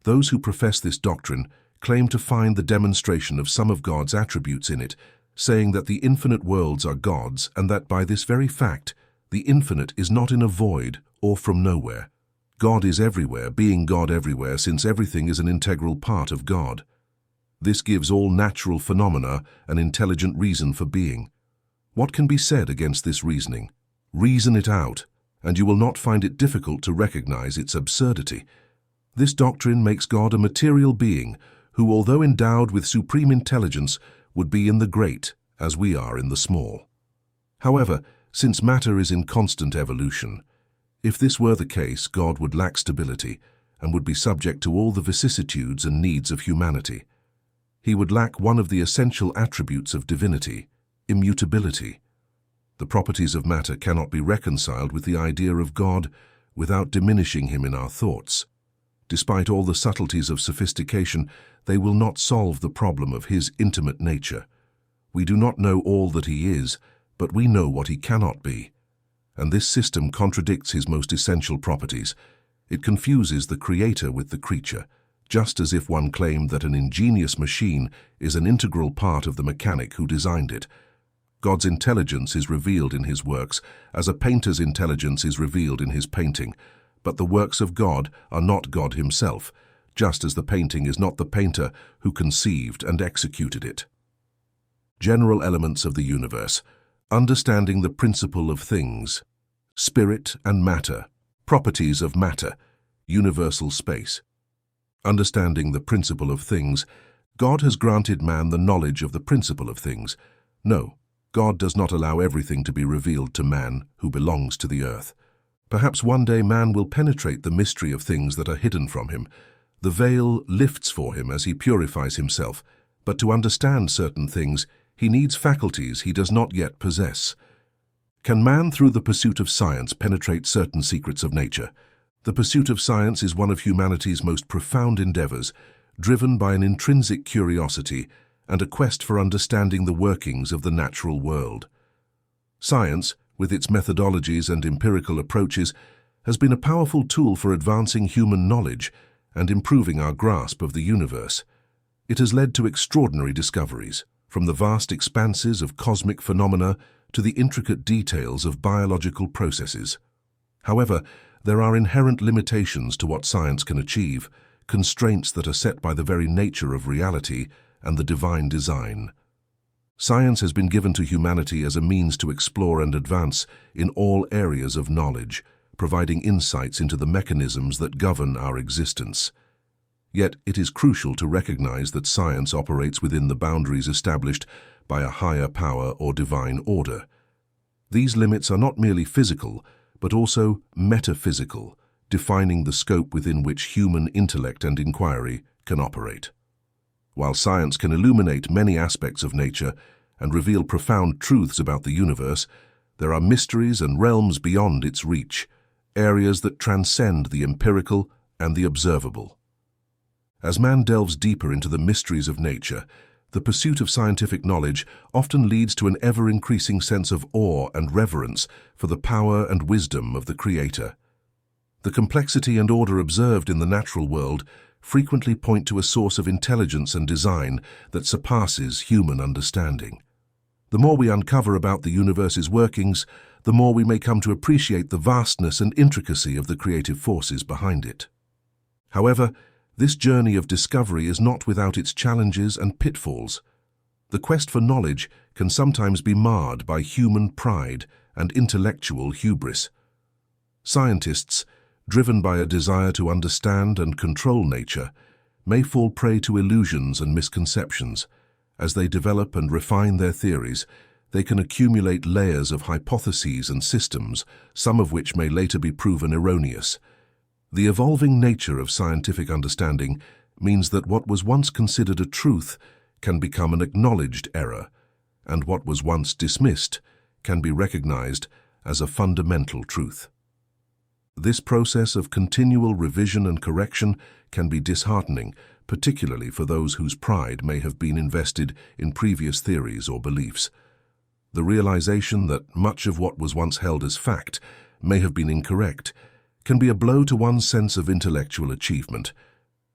Those who profess this doctrine claim to find the demonstration of some of God's attributes in it, saying that the infinite worlds are God's and that by this very fact, the infinite is not in a void or from nowhere. God is everywhere, being God everywhere, since everything is an integral part of God. This gives all natural phenomena an intelligent reason for being. What can be said against this reasoning? Reason it out, and you will not find it difficult to recognize its absurdity. This doctrine makes God a material being who, although endowed with supreme intelligence, would be in the great as we are in the small. However, since matter is in constant evolution, if this were the case, God would lack stability and would be subject to all the vicissitudes and needs of humanity. He would lack one of the essential attributes of divinity, immutability. The properties of matter cannot be reconciled with the idea of God without diminishing him in our thoughts. Despite all the subtleties of sophistication, they will not solve the problem of his intimate nature. We do not know all that he is, but we know what he cannot be. And this system contradicts his most essential properties. It confuses the creator with the creature, just as if one claimed that an ingenious machine is an integral part of the mechanic who designed it. God's intelligence is revealed in his works, as a painter's intelligence is revealed in his painting. But the works of God are not God himself, just as the painting is not the painter who conceived and executed it. General elements of the universe. Understanding the principle of things. Spirit and matter. Properties of matter. Universal space. Understanding the principle of things. God has granted man the knowledge of the principle of things. No, God does not allow everything to be revealed to man who belongs to the earth. Perhaps one day man will penetrate the mystery of things that are hidden from him. The veil lifts for him as he purifies himself, but to understand certain things, he needs faculties he does not yet possess. Can man, through the pursuit of science, penetrate certain secrets of nature? The pursuit of science is one of humanity's most profound endeavors, driven by an intrinsic curiosity and a quest for understanding the workings of the natural world. Science, with its methodologies and empirical approaches, has been a powerful tool for advancing human knowledge and improving our grasp of the universe. It has led to extraordinary discoveries, from the vast expanses of cosmic phenomena to the intricate details of biological processes. However, there are inherent limitations to what science can achieve, constraints that are set by the very nature of reality and the divine design. Science has been given to humanity as a means to explore and advance in all areas of knowledge, providing insights into the mechanisms that govern our existence. Yet it is crucial to recognize that science operates within the boundaries established by a higher power or divine order. These limits are not merely physical, but also metaphysical, defining the scope within which human intellect and inquiry can operate. While science can illuminate many aspects of nature and reveal profound truths about the universe, there are mysteries and realms beyond its reach, areas that transcend the empirical and the observable. As man delves deeper into the mysteries of nature, the pursuit of scientific knowledge often leads to an ever-increasing sense of awe and reverence for the power and wisdom of the Creator. The complexity and order observed in the natural world frequently point to a source of intelligence and design that surpasses human understanding. The more we uncover about the universe's workings, the more we may come to appreciate the vastness and intricacy of the creative forces behind it. However, this journey of discovery is not without its challenges and pitfalls. The quest for knowledge can sometimes be marred by human pride and intellectual hubris. Scientists, driven by a desire to understand and control nature, may fall prey to illusions and misconceptions. As they develop and refine their theories, they can accumulate layers of hypotheses and systems, some of which may later be proven erroneous. The evolving nature of scientific understanding means that what was once considered a truth can become an acknowledged error, and what was once dismissed can be recognized as a fundamental truth. This process of continual revision and correction can be disheartening, particularly for those whose pride may have been invested in previous theories or beliefs. The realization that much of what was once held as fact may have been incorrect can be a blow to one's sense of intellectual achievement.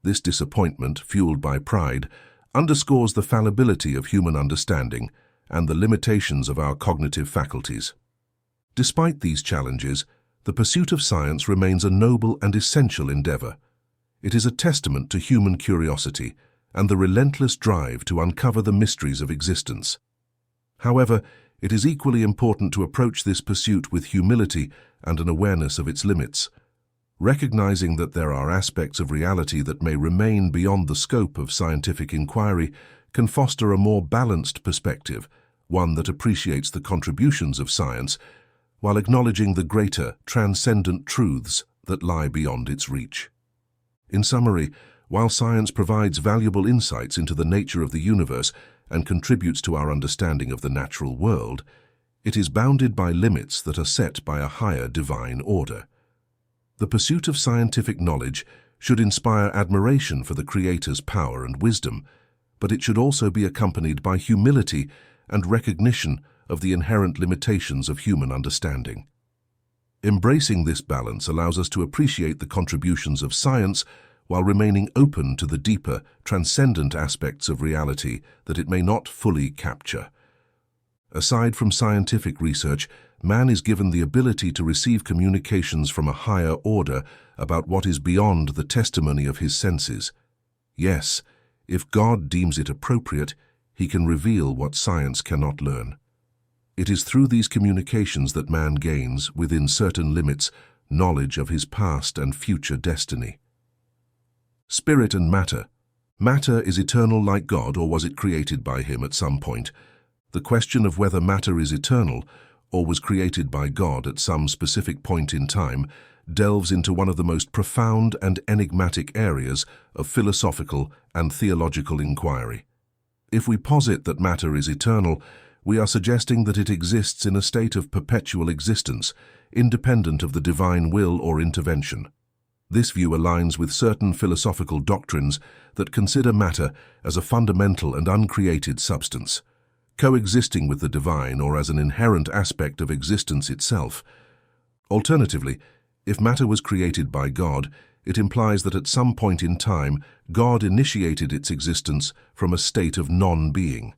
This disappointment, fueled by pride, underscores the fallibility of human understanding and the limitations of our cognitive faculties. Despite these challenges, the pursuit of science remains a noble and essential endeavor. It is a testament to human curiosity and the relentless drive to uncover the mysteries of existence. However, it is equally important to approach this pursuit with humility and an awareness of its limits. Recognizing that there are aspects of reality that may remain beyond the scope of scientific inquiry can foster a more balanced perspective, one that appreciates the contributions of science while acknowledging the greater, transcendent truths that lie beyond its reach. In summary, while science provides valuable insights into the nature of the universe and contributes to our understanding of the natural world, it is bounded by limits that are set by a higher divine order. The pursuit of scientific knowledge should inspire admiration for the Creator's power and wisdom, but it should also be accompanied by humility and recognition of the inherent limitations of human understanding. Embracing this balance allows us to appreciate the contributions of science while remaining open to the deeper, transcendent aspects of reality that it may not fully capture. Aside from scientific research, man is given the ability to receive communications from a higher order about what is beyond the testimony of his senses. Yes, if God deems it appropriate, he can reveal what science cannot learn. It is through these communications that man gains, within certain limits, knowledge of his past and future destiny. Spirit and matter. Matter is eternal like God, or was it created by him at some point? The question of whether matter is eternal or was created by God at some specific point in time delves into one of the most profound and enigmatic areas of philosophical and theological inquiry. If we posit that matter is eternal, we are suggesting that it exists in a state of perpetual existence, independent of the divine will or intervention. This view aligns with certain philosophical doctrines that consider matter as a fundamental and uncreated substance, coexisting with the divine or as an inherent aspect of existence itself. Alternatively, if matter was created by God, it implies that at some point in time, God initiated its existence from a state of non-being.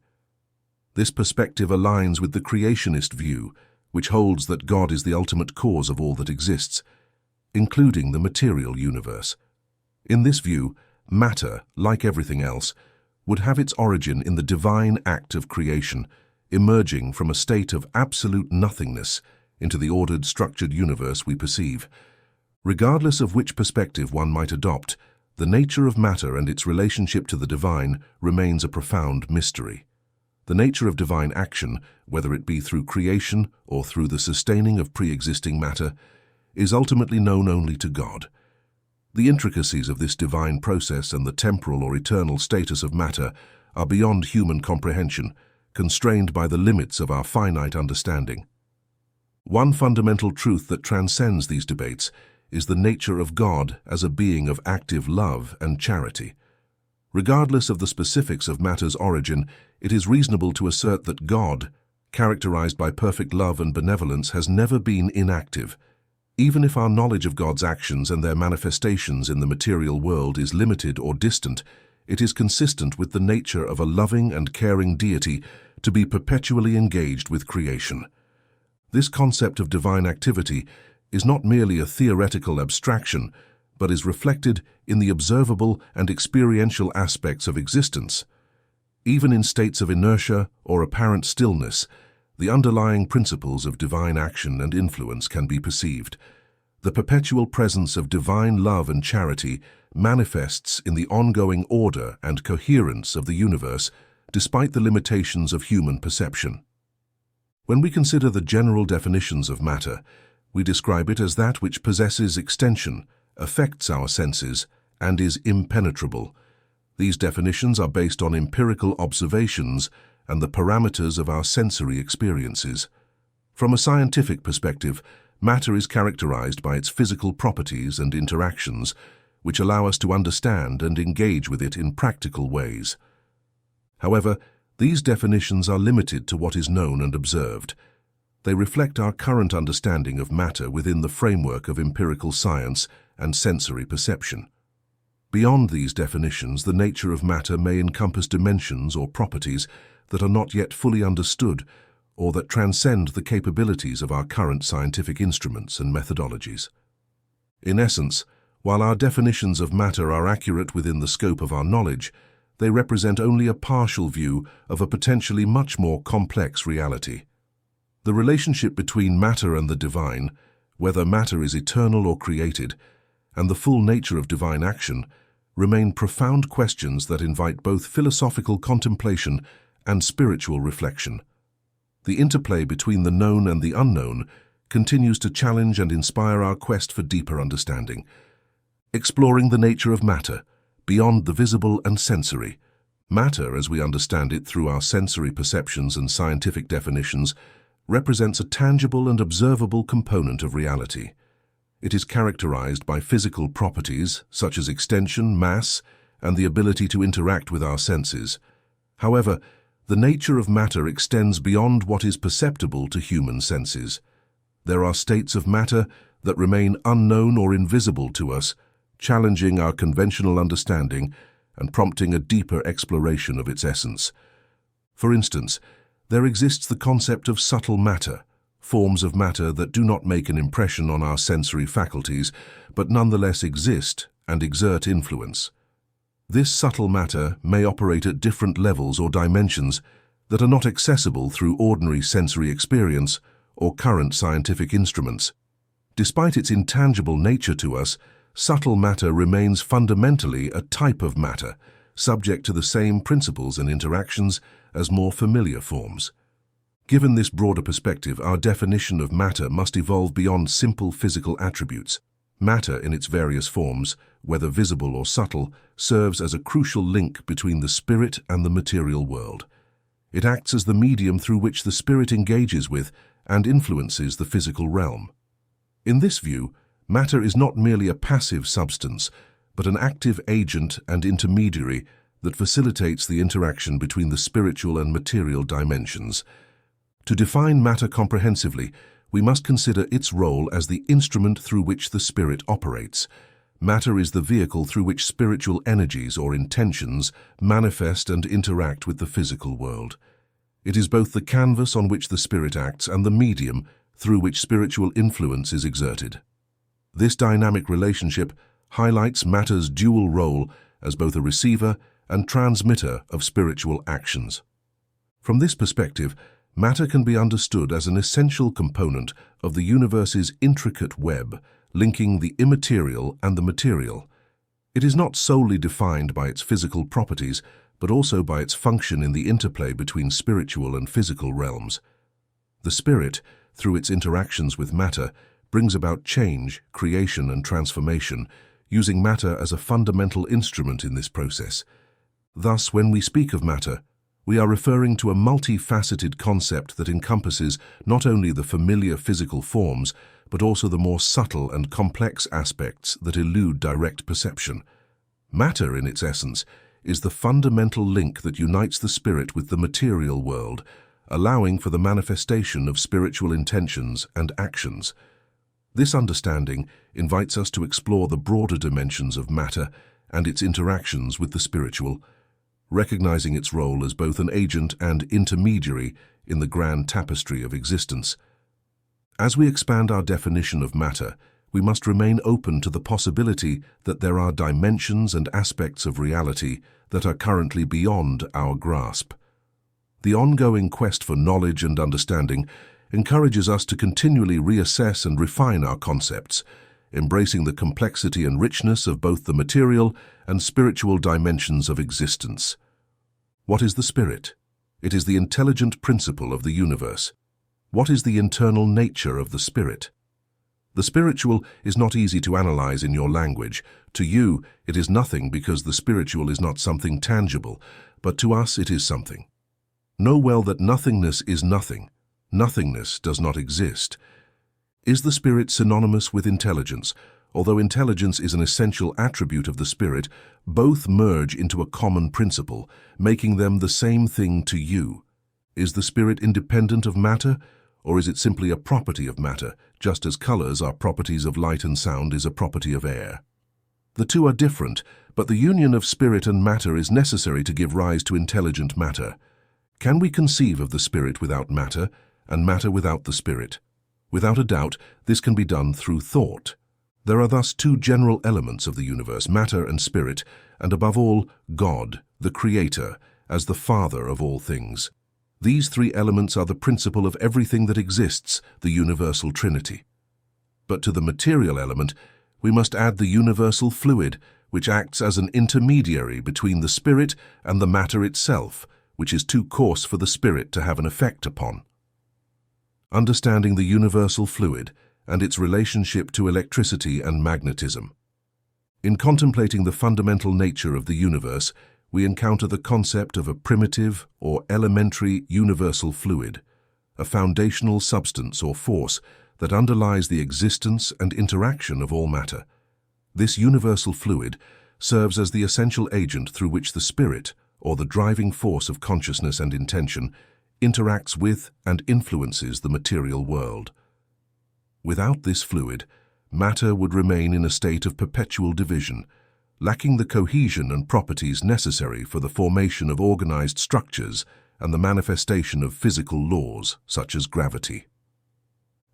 This perspective aligns with the creationist view, which holds that God is the ultimate cause of all that exists, including the material universe. In this view, matter, like everything else, would have its origin in the divine act of creation, emerging from a state of absolute nothingness into the ordered, structured universe we perceive. Regardless of which perspective one might adopt, the nature of matter and its relationship to the divine remains a profound mystery. The nature of divine action, whether it be through creation or through the sustaining of pre-existing matter, is ultimately known only to God. The intricacies of this divine process and the temporal or eternal status of matter are beyond human comprehension, constrained by the limits of our finite understanding. One fundamental truth that transcends these debates is the nature of God as a being of active love and charity. Regardless of the specifics of matter's origin, it is reasonable to assert that God, characterized by perfect love and benevolence, has never been inactive. Even if our knowledge of God's actions and their manifestations in the material world is limited or distant, it is consistent with the nature of a loving and caring deity to be perpetually engaged with creation. This concept of divine activity is not merely a theoretical abstraction, but is reflected in the observable and experiential aspects of existence. Even in states of inertia or apparent stillness, the underlying principles of divine action and influence can be perceived. The perpetual presence of divine love and charity manifests in the ongoing order and coherence of the universe, despite the limitations of human perception. When we consider the general definitions of matter, we describe it as that which possesses extension, affects our senses, and is impenetrable. These definitions are based on empirical observations and the parameters of our sensory experiences. From a scientific perspective, matter is characterized by its physical properties and interactions, which allow us to understand and engage with it in practical ways. However, these definitions are limited to what is known and observed. They reflect our current understanding of matter within the framework of empirical science and sensory perception. Beyond these definitions, the nature of matter may encompass dimensions or properties that are not yet fully understood or that transcend the capabilities of our current scientific instruments and methodologies. In essence, while our definitions of matter are accurate within the scope of our knowledge, they represent only a partial view of a potentially much more complex reality. The relationship between matter and the divine, whether matter is eternal or created, and the full nature of divine action, remain profound questions that invite both philosophical contemplation and spiritual reflection. The interplay between the known and the unknown continues to challenge and inspire our quest for deeper understanding. Exploring the nature of matter, beyond the visible and sensory. Matter, as we understand it through our sensory perceptions and scientific definitions, represents a tangible and observable component of reality. It is characterized by physical properties such as extension, mass, and the ability to interact with our senses. However, the nature of matter extends beyond what is perceptible to human senses. There are states of matter that remain unknown or invisible to us, challenging our conventional understanding and prompting a deeper exploration of its essence. For instance, there exists the concept of subtle matter, forms of matter that do not make an impression on our sensory faculties, but nonetheless exist and exert influence. This subtle matter may operate at different levels or dimensions that are not accessible through ordinary sensory experience or current scientific instruments. Despite its intangible nature to us, subtle matter remains fundamentally a type of matter, subject to the same principles and interactions as more familiar forms. Given this broader perspective, our definition of matter must evolve beyond simple physical attributes. Matter, in its various forms, whether visible or subtle, serves as a crucial link between the spirit and the material world. It acts as the medium through which the spirit engages with and influences the physical realm. In this view, matter is not merely a passive substance, but an active agent and intermediary that facilitates the interaction between the spiritual and material dimensions. To define matter comprehensively, we must consider its role as the instrument through which the spirit operates. Matter is the vehicle through which spiritual energies or intentions manifest and interact with the physical world. It is both the canvas on which the spirit acts and the medium through which spiritual influence is exerted. This dynamic relationship highlights matter's dual role as both a receiver and transmitter of spiritual actions. From this perspective, matter can be understood as an essential component of the universe's intricate web, linking the immaterial and the material. It is not solely defined by its physical properties, but also by its function in the interplay between spiritual and physical realms. The spirit, through its interactions with matter, brings about change, creation, and transformation, using matter as a fundamental instrument in this process. Thus, when we speak of matter, we are referring to a multifaceted concept that encompasses not only the familiar physical forms, but also the more subtle and complex aspects that elude direct perception. Matter, in its essence, is the fundamental link that unites the spirit with the material world, allowing for the manifestation of spiritual intentions and actions. This understanding invites us to explore the broader dimensions of matter and its interactions with the spiritual, recognizing its role as both an agent and intermediary in the grand tapestry of existence. As we expand our definition of matter, we must remain open to the possibility that there are dimensions and aspects of reality that are currently beyond our grasp. The ongoing quest for knowledge and understanding encourages us to continually reassess and refine our concepts, embracing the complexity and richness of both the material and spiritual dimensions of existence. What is the spirit? It is the intelligent principle of the universe. What is the internal nature of the spirit? The spiritual is not easy to analyze in your language. To you, it is nothing because the spiritual is not something tangible, but to us it is something. Know well that nothingness is nothing. Nothingness does not exist. Is the spirit synonymous with intelligence? Although intelligence is an essential attribute of the spirit, both merge into a common principle, making them the same thing to you. Is the spirit independent of matter, or is it simply a property of matter, just as colors are properties of light and sound is a property of air? The two are different, but the union of spirit and matter is necessary to give rise to intelligent matter. Can we conceive of the spirit without matter, and matter without the spirit? Without a doubt, this can be done through thought. There are thus two general elements of the universe, matter and spirit, and above all, God, the Creator, as the Father of all things. These three elements are the principle of everything that exists, the universal Trinity. But to the material element, we must add the universal fluid, which acts as an intermediary between the spirit and the matter itself, which is too coarse for the spirit to have an effect upon. Understanding the universal fluid and its relationship to electricity and magnetism. In contemplating the fundamental nature of the universe, we encounter the concept of a primitive or elementary universal fluid, a foundational substance or force that underlies the existence and interaction of all matter. This universal fluid serves as the essential agent through which the spirit, or the driving force of consciousness and intention, interacts with and influences the material world. Without this fluid, matter would remain in a state of perpetual division, lacking the cohesion and properties necessary for the formation of organized structures and the manifestation of physical laws, such as gravity.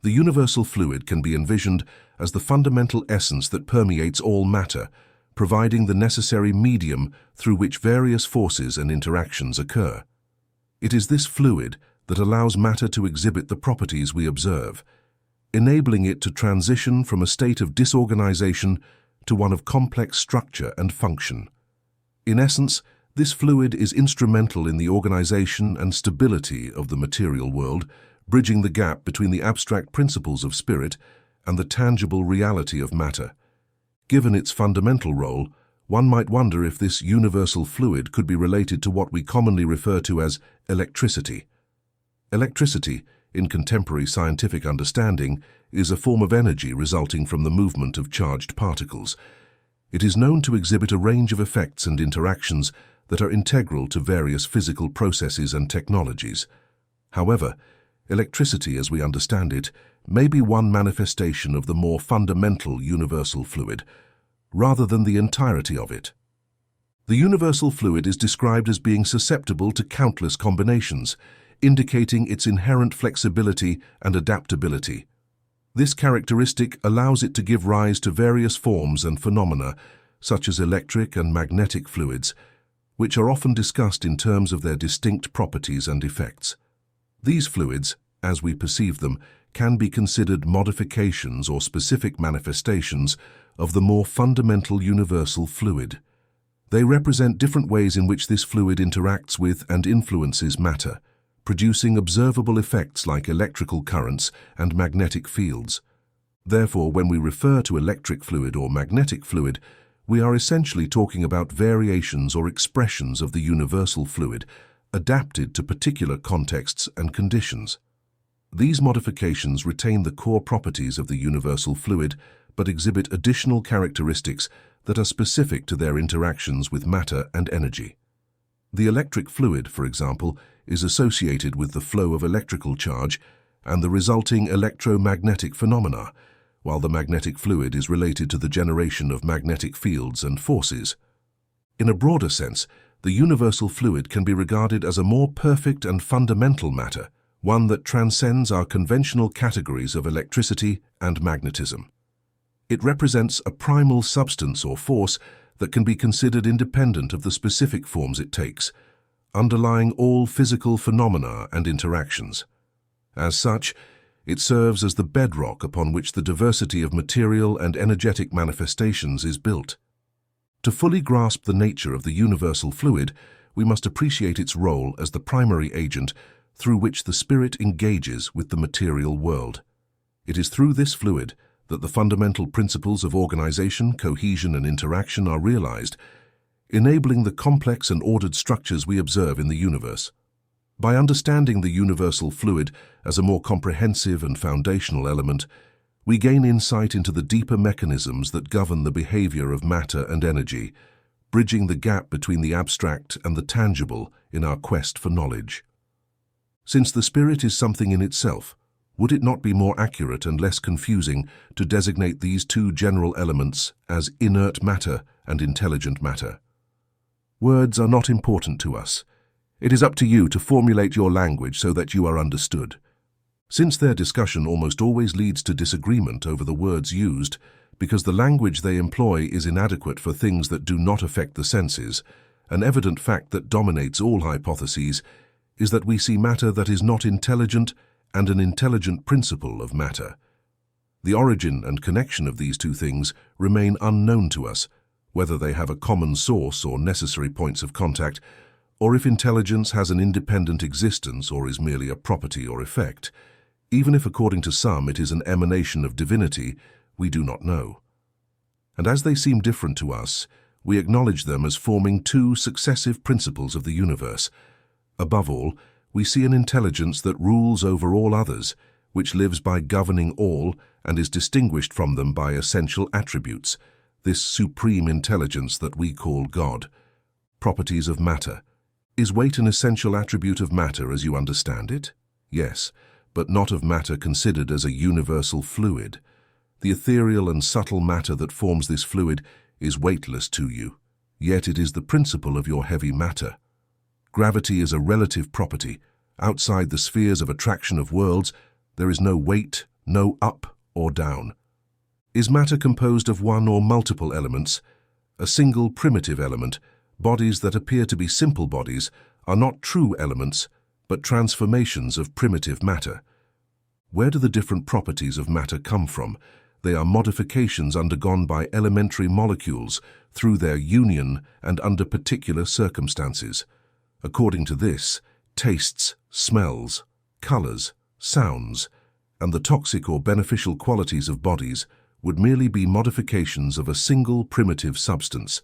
The universal fluid can be envisioned as the fundamental essence that permeates all matter, providing the necessary medium through which various forces and interactions occur. It is this fluid that allows matter to exhibit the properties we observe, enabling it to transition from a state of disorganization to one of complex structure and function. In essence, this fluid is instrumental in the organization and stability of the material world, bridging the gap between the abstract principles of spirit and the tangible reality of matter. Given its fundamental role, one might wonder if this universal fluid could be related to what we commonly refer to as electricity. Electricity, in contemporary scientific understanding, is a form of energy resulting from the movement of charged particles. It is known to exhibit a range of effects and interactions that are integral to various physical processes and technologies. However, electricity, as we understand it, may be one manifestation of the more fundamental universal fluid, rather than the entirety of it. The universal fluid is described as being susceptible to countless combinations, indicating its inherent flexibility and adaptability. This characteristic allows it to give rise to various forms and phenomena, such as electric and magnetic fluids, which are often discussed in terms of their distinct properties and effects. These fluids, as we perceive them, can be considered modifications or specific manifestations of the more fundamental universal fluid. They represent different ways in which this fluid interacts with and influences matter, producing observable effects like electrical currents and magnetic fields. Therefore, when we refer to electric fluid or magnetic fluid, we are essentially talking about variations or expressions of the universal fluid, adapted to particular contexts and conditions. These modifications retain the core properties of the universal fluid, but exhibit additional characteristics that are specific to their interactions with matter and energy. The electric fluid, for example, is associated with the flow of electrical charge and the resulting electromagnetic phenomena, while the magnetic fluid is related to the generation of magnetic fields and forces. In a broader sense, the universal fluid can be regarded as a more perfect and fundamental matter, one that transcends our conventional categories of electricity and magnetism. It represents a primal substance or force that can be considered independent of the specific forms it takes, underlying all physical phenomena and interactions. As such, it serves as the bedrock upon which the diversity of material and energetic manifestations is built. To fully grasp the nature of the universal fluid, we must appreciate its role as the primary agent through which the spirit engages with the material world. It is through this fluid that the fundamental principles of organization, cohesion, and interaction are realized, enabling the complex and ordered structures we observe in the universe. By understanding the universal fluid as a more comprehensive and foundational element, we gain insight into the deeper mechanisms that govern the behavior of matter and energy, bridging the gap between the abstract and the tangible in our quest for knowledge. Since the spirit is something in itself, would it not be more accurate and less confusing to designate these two general elements as inert matter and intelligent matter? Words are not important to us. It is up to you to formulate your language so that you are understood. Since their discussion almost always leads to disagreement over the words used, because the language they employ is inadequate for things that do not affect the senses, an evident fact that dominates all hypotheses is that we see matter that is not intelligent and an intelligent principle of matter. The origin and connection of these two things remain unknown to us, whether they have a common source or necessary points of contact, or if intelligence has an independent existence or is merely a property or effect. Even if, according to some, it is an emanation of divinity, we do not know. And as they seem different to us, we acknowledge them as forming two successive principles of the universe. Above all, we see an intelligence that rules over all others, which lives by governing all and is distinguished from them by essential attributes, this supreme intelligence that we call God. Properties of matter. Is weight an essential attribute of matter as you understand it? Yes, but not of matter considered as a universal fluid. The ethereal and subtle matter that forms this fluid is weightless to you, yet it is the principle of your heavy matter. Gravity is a relative property. Outside the spheres of attraction of worlds, there is no weight, no up or down. Is matter composed of one or multiple elements? A single primitive element, bodies that appear to be simple bodies, are not true elements, but transformations of primitive matter. Where do the different properties of matter come from? They are modifications undergone by elementary molecules through their union and under particular circumstances. According to this, tastes, smells, colors, sounds, and the toxic or beneficial qualities of bodies would merely be modifications of a single primitive substance.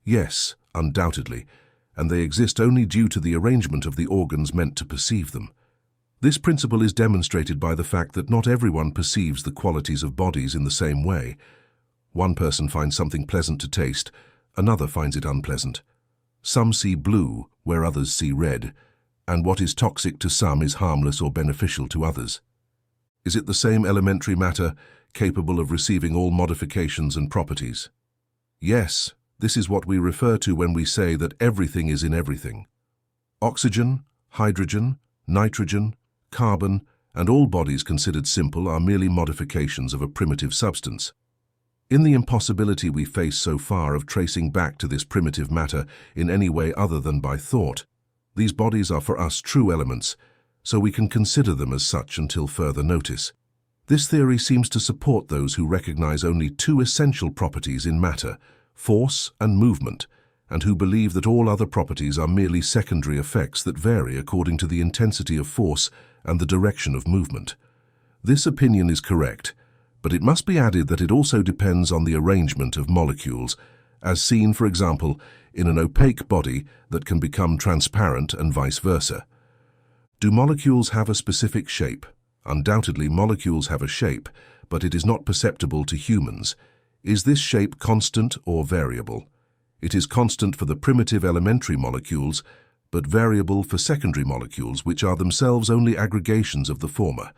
Yes, undoubtedly, and they exist only due to the arrangement of the organs meant to perceive them. This principle is demonstrated by the fact that not everyone perceives the qualities of bodies in the same way. One person finds something pleasant to taste, another finds it unpleasant. Some see blue where others see red, and what is toxic to some is harmless or beneficial to others. Is it the same elementary matter, capable of receiving all modifications and properties? Yes, this is what we refer to when we say that everything is in everything. Oxygen, hydrogen, nitrogen, carbon, and all bodies considered simple are merely modifications of a primitive substance. In the impossibility we face so far of tracing back to this primitive matter in any way other than by thought, these bodies are for us true elements, so we can consider them as such until further notice. This theory seems to support those who recognize only two essential properties in matter, force and movement, and who believe that all other properties are merely secondary effects that vary according to the intensity of force and the direction of movement. This opinion is correct, but it must be added that it also depends on the arrangement of molecules, as seen, for example, in an opaque body that can become transparent and vice versa. Do molecules have a specific shape? Undoubtedly, molecules have a shape, but it is not perceptible to humans. Is this shape constant or variable? It is constant for the primitive elementary molecules, but variable for secondary molecules, which are themselves only aggregations of the former,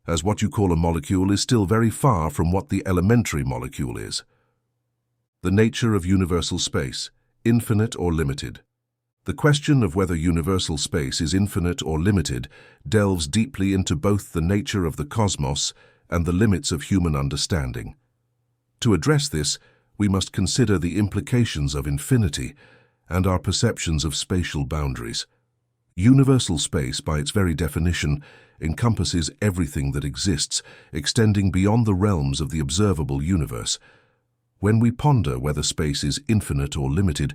as what you call a molecule is still very far from what the elementary molecule is. The nature of universal space, infinite or limited. The question of whether universal space is infinite or limited delves deeply into both the nature of the cosmos and the limits of human understanding. To address this, we must consider the implications of infinity and our perceptions of spatial boundaries. Universal space, by its very definition, encompasses everything that exists, extending beyond the realms of the observable universe. When we ponder whether space is infinite or limited,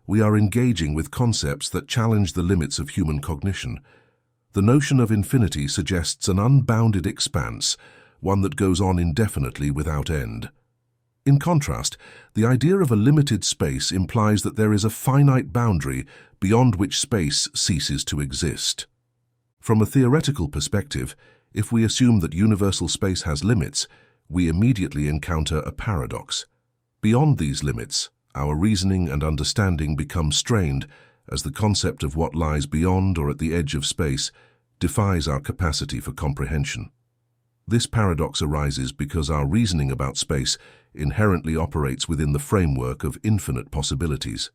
we are engaging with concepts that challenge the limits of human cognition. The notion of infinity suggests an unbounded expanse, one that goes on indefinitely without end. In contrast, the idea of a limited space implies that there is a finite boundary beyond which space ceases to exist. From a theoretical perspective, if we assume that universal space has limits, we immediately encounter a paradox. Beyond these limits, our reasoning and understanding become strained as the concept of what lies beyond or at the edge of space defies our capacity for comprehension. This paradox arises because our reasoning about space inherently operates within the framework of infinite possibilities.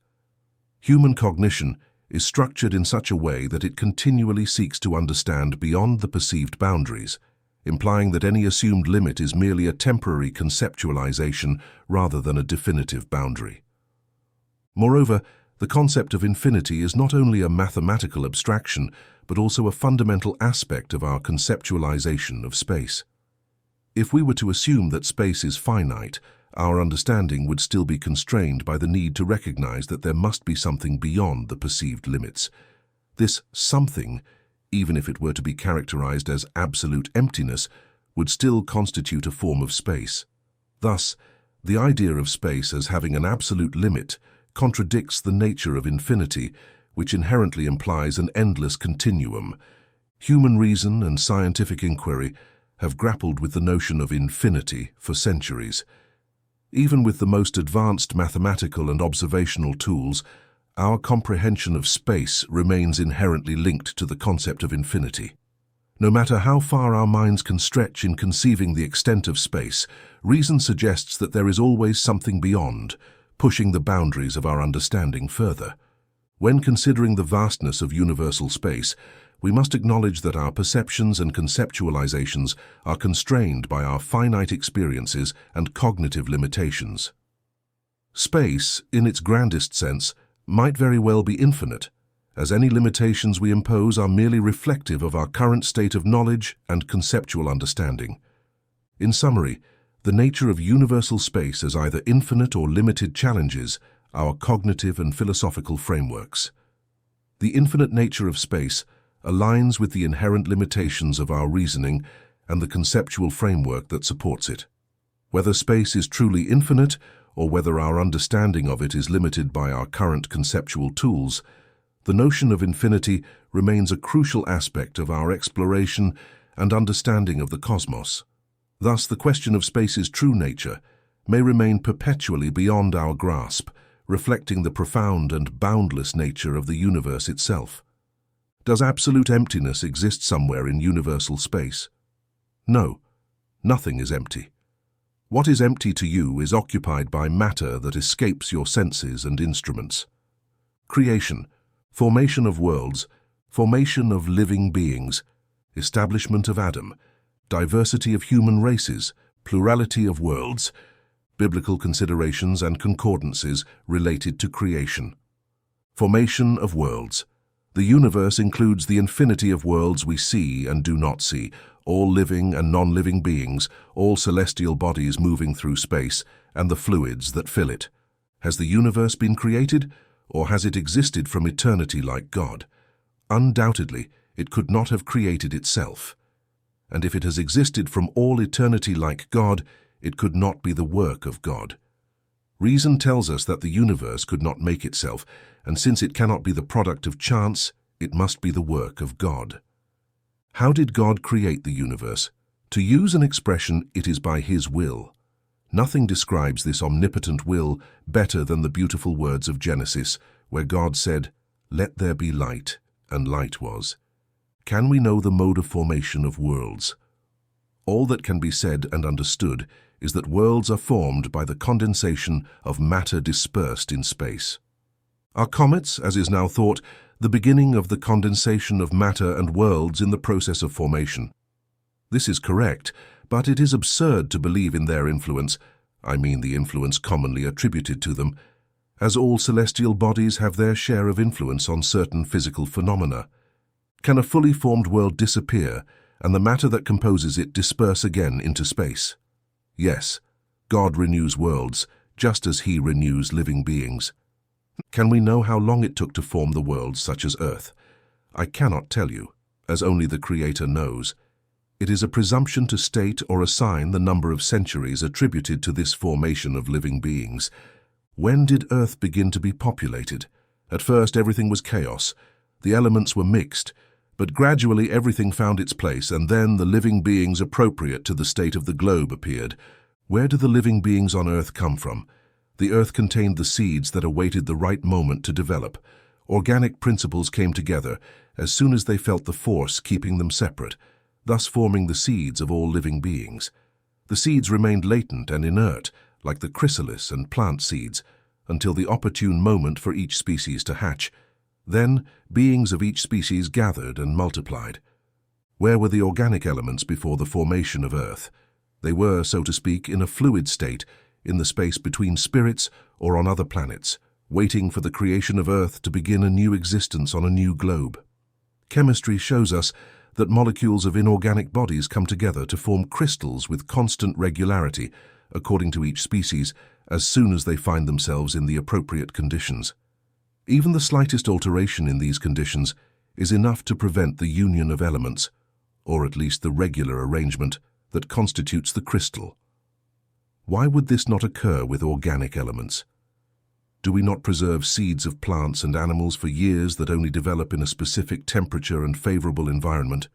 Human cognition is structured in such a way that it continually seeks to understand beyond the perceived boundaries, implying that any assumed limit is merely a temporary conceptualization rather than a definitive boundary. Moreover, the concept of infinity is not only a mathematical abstraction, but also a fundamental aspect of our conceptualization of space. If we were to assume that space is finite, our understanding would still be constrained by the need to recognize that there must be something beyond the perceived limits. This something, even if it were to be characterized as absolute emptiness, would still constitute a form of space. Thus, the idea of space as having an absolute limit contradicts the nature of infinity, which inherently implies an endless continuum. Human reason and scientific inquiry have grappled with the notion of infinity for centuries. Even with the most advanced mathematical and observational tools, our comprehension of space remains inherently linked to the concept of infinity. No matter how far our minds can stretch in conceiving the extent of space, reason suggests that there is always something beyond, pushing the boundaries of our understanding further. When considering the vastness of universal space, we must acknowledge that our perceptions and conceptualizations are constrained by our finite experiences and cognitive limitations. Space, in its grandest sense, might very well be infinite, as any limitations we impose are merely reflective of our current state of knowledge and conceptual understanding. In summary, the nature of universal space as either infinite or limited challenges our cognitive and philosophical frameworks. The infinite nature of space aligns with the inherent limitations of our reasoning and the conceptual framework that supports it. Whether space is truly infinite or whether our understanding of it is limited by our current conceptual tools, the notion of infinity remains a crucial aspect of our exploration and understanding of the cosmos. Thus, the question of space's true nature may remain perpetually beyond our grasp, reflecting the profound and boundless nature of the universe itself. Does absolute emptiness exist somewhere in universal space? No, nothing is empty. What is empty to you is occupied by matter that escapes your senses and instruments. Creation, formation of worlds, formation of living beings, establishment of Adam, diversity of human races, plurality of worlds, biblical considerations and concordances related to creation. Formation of worlds. The universe includes the infinity of worlds we see and do not see, all living and non-living beings, all celestial bodies moving through space, and the fluids that fill it. Has the universe been created, or has it existed from eternity like God? Undoubtedly, it could not have created itself. And if it has existed from all eternity like God, it could not be the work of God. Reason tells us that the universe could not make itself, and since it cannot be the product of chance, it must be the work of God. How did God create the universe? To use an expression, it is by His will. Nothing describes this omnipotent will better than the beautiful words of Genesis, where God said, "Let there be light," and light was. Can we know the mode of formation of worlds? All that can be said and understood is that worlds are formed by the condensation of matter dispersed in space. Are comets, as is now thought, the beginning of the condensation of matter and worlds in the process of formation? This is correct, but it is absurd to believe in their influence, I mean the influence commonly attributed to them, as all celestial bodies have their share of influence on certain physical phenomena. Can a fully formed world disappear and the matter that composes it disperse again into space? Yes, God renews worlds, just as He renews living beings. Can we know how long it took to form the worlds such as Earth? I cannot tell you, as only the Creator knows. It is a presumption to state or assign the number of centuries attributed to this formation of living beings. When did Earth begin to be populated? At first, everything was chaos. The elements were mixed, but gradually everything found its place, and then the living beings appropriate to the state of the globe appeared. Where do the living beings on Earth come from? The Earth contained the seeds that awaited the right moment to develop. Organic principles came together as soon as they felt the force keeping them separate, thus forming the seeds of all living beings. The seeds remained latent and inert, like the chrysalis and plant seeds, until the opportune moment for each species to hatch. Then, beings of each species gathered and multiplied. Where were the organic elements before the formation of Earth? They were, so to speak, in a fluid state, in the space between spirits or on other planets, waiting for the creation of Earth to begin a new existence on a new globe. Chemistry shows us that molecules of inorganic bodies come together to form crystals with constant regularity, according to each species, as soon as they find themselves in the appropriate conditions. Even the slightest alteration in these conditions is enough to prevent the union of elements, or at least the regular arrangement that constitutes the crystal. Why would this not occur with organic elements? Do we not preserve seeds of plants and animals for years that only develop in a specific temperature and favorable environment?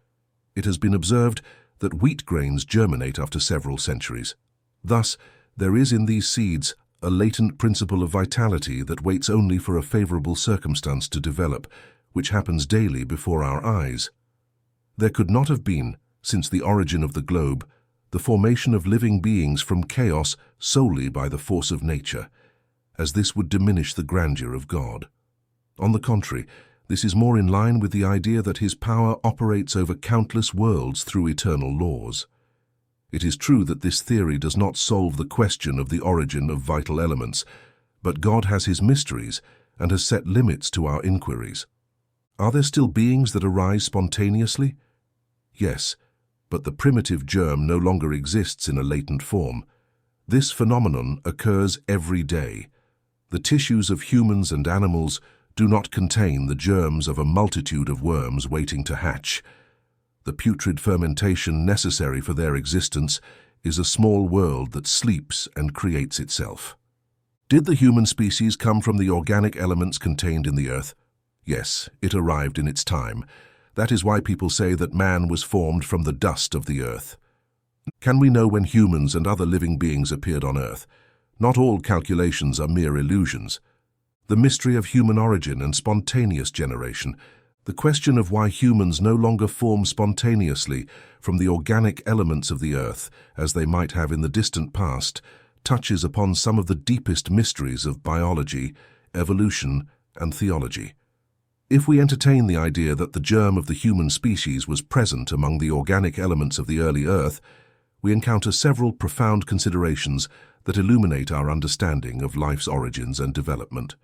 It has been observed that wheat grains germinate after several centuries. Thus, there is in these seeds a latent principle of vitality that waits only for a favorable circumstance to develop, which happens daily before our eyes. There could not have been, since the origin of the globe, the formation of living beings from chaos solely by the force of nature, as this would diminish the grandeur of God. On the contrary, this is more in line with the idea that his power operates over countless worlds through eternal laws. It is true that this theory does not solve the question of the origin of vital elements, but God has his mysteries and has set limits to our inquiries. Are there still beings that arise spontaneously? Yes, but the primitive germ no longer exists in a latent form. This phenomenon occurs every day. The tissues of humans and animals do not contain the germs of a multitude of worms waiting to hatch. The putrid fermentation necessary for their existence is a small world that sleeps and creates itself. Did the human species come from the organic elements contained in the earth? Yes, it arrived in its time. That is why people say that man was formed from the dust of the earth. Can we know when humans and other living beings appeared on earth? Not all calculations are mere illusions. The mystery of human origin and spontaneous generation, the question of why humans no longer form spontaneously from the organic elements of the earth, as they might have in the distant past, touches upon some of the deepest mysteries of biology, evolution, and theology. If we entertain the idea that the germ of the human species was present among the organic elements of the early earth, we encounter several profound considerations that illuminate our understanding of life's origins and development.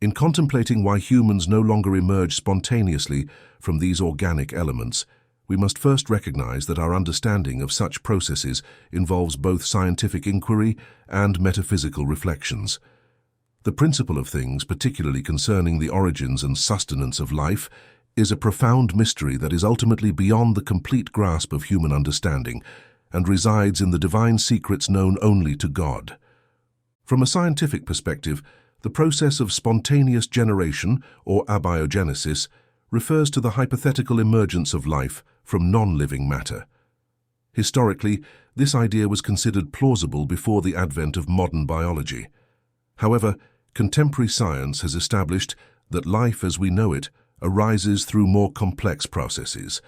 In contemplating why humans no longer emerge spontaneously from these organic elements, we must first recognize that our understanding of such processes involves both scientific inquiry and metaphysical reflections. The principle of things, particularly concerning the origins and sustenance of life, is a profound mystery that is ultimately beyond the complete grasp of human understanding and resides in the divine secrets known only to God. From a scientific perspective, the process of spontaneous generation, or abiogenesis, refers to the hypothetical emergence of life from non-living matter. Historically, this idea was considered plausible before the advent of modern biology. However, contemporary science has established that life as we know it arises through more complex processes,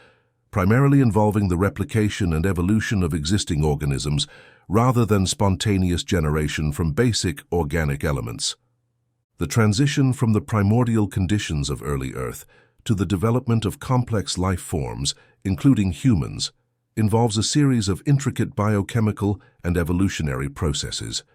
primarily involving the replication and evolution of existing organisms rather than spontaneous generation from basic organic elements. The transition from the primordial conditions of early Earth to the development of complex life forms, including humans, involves a series of intricate biochemical and evolutionary processes.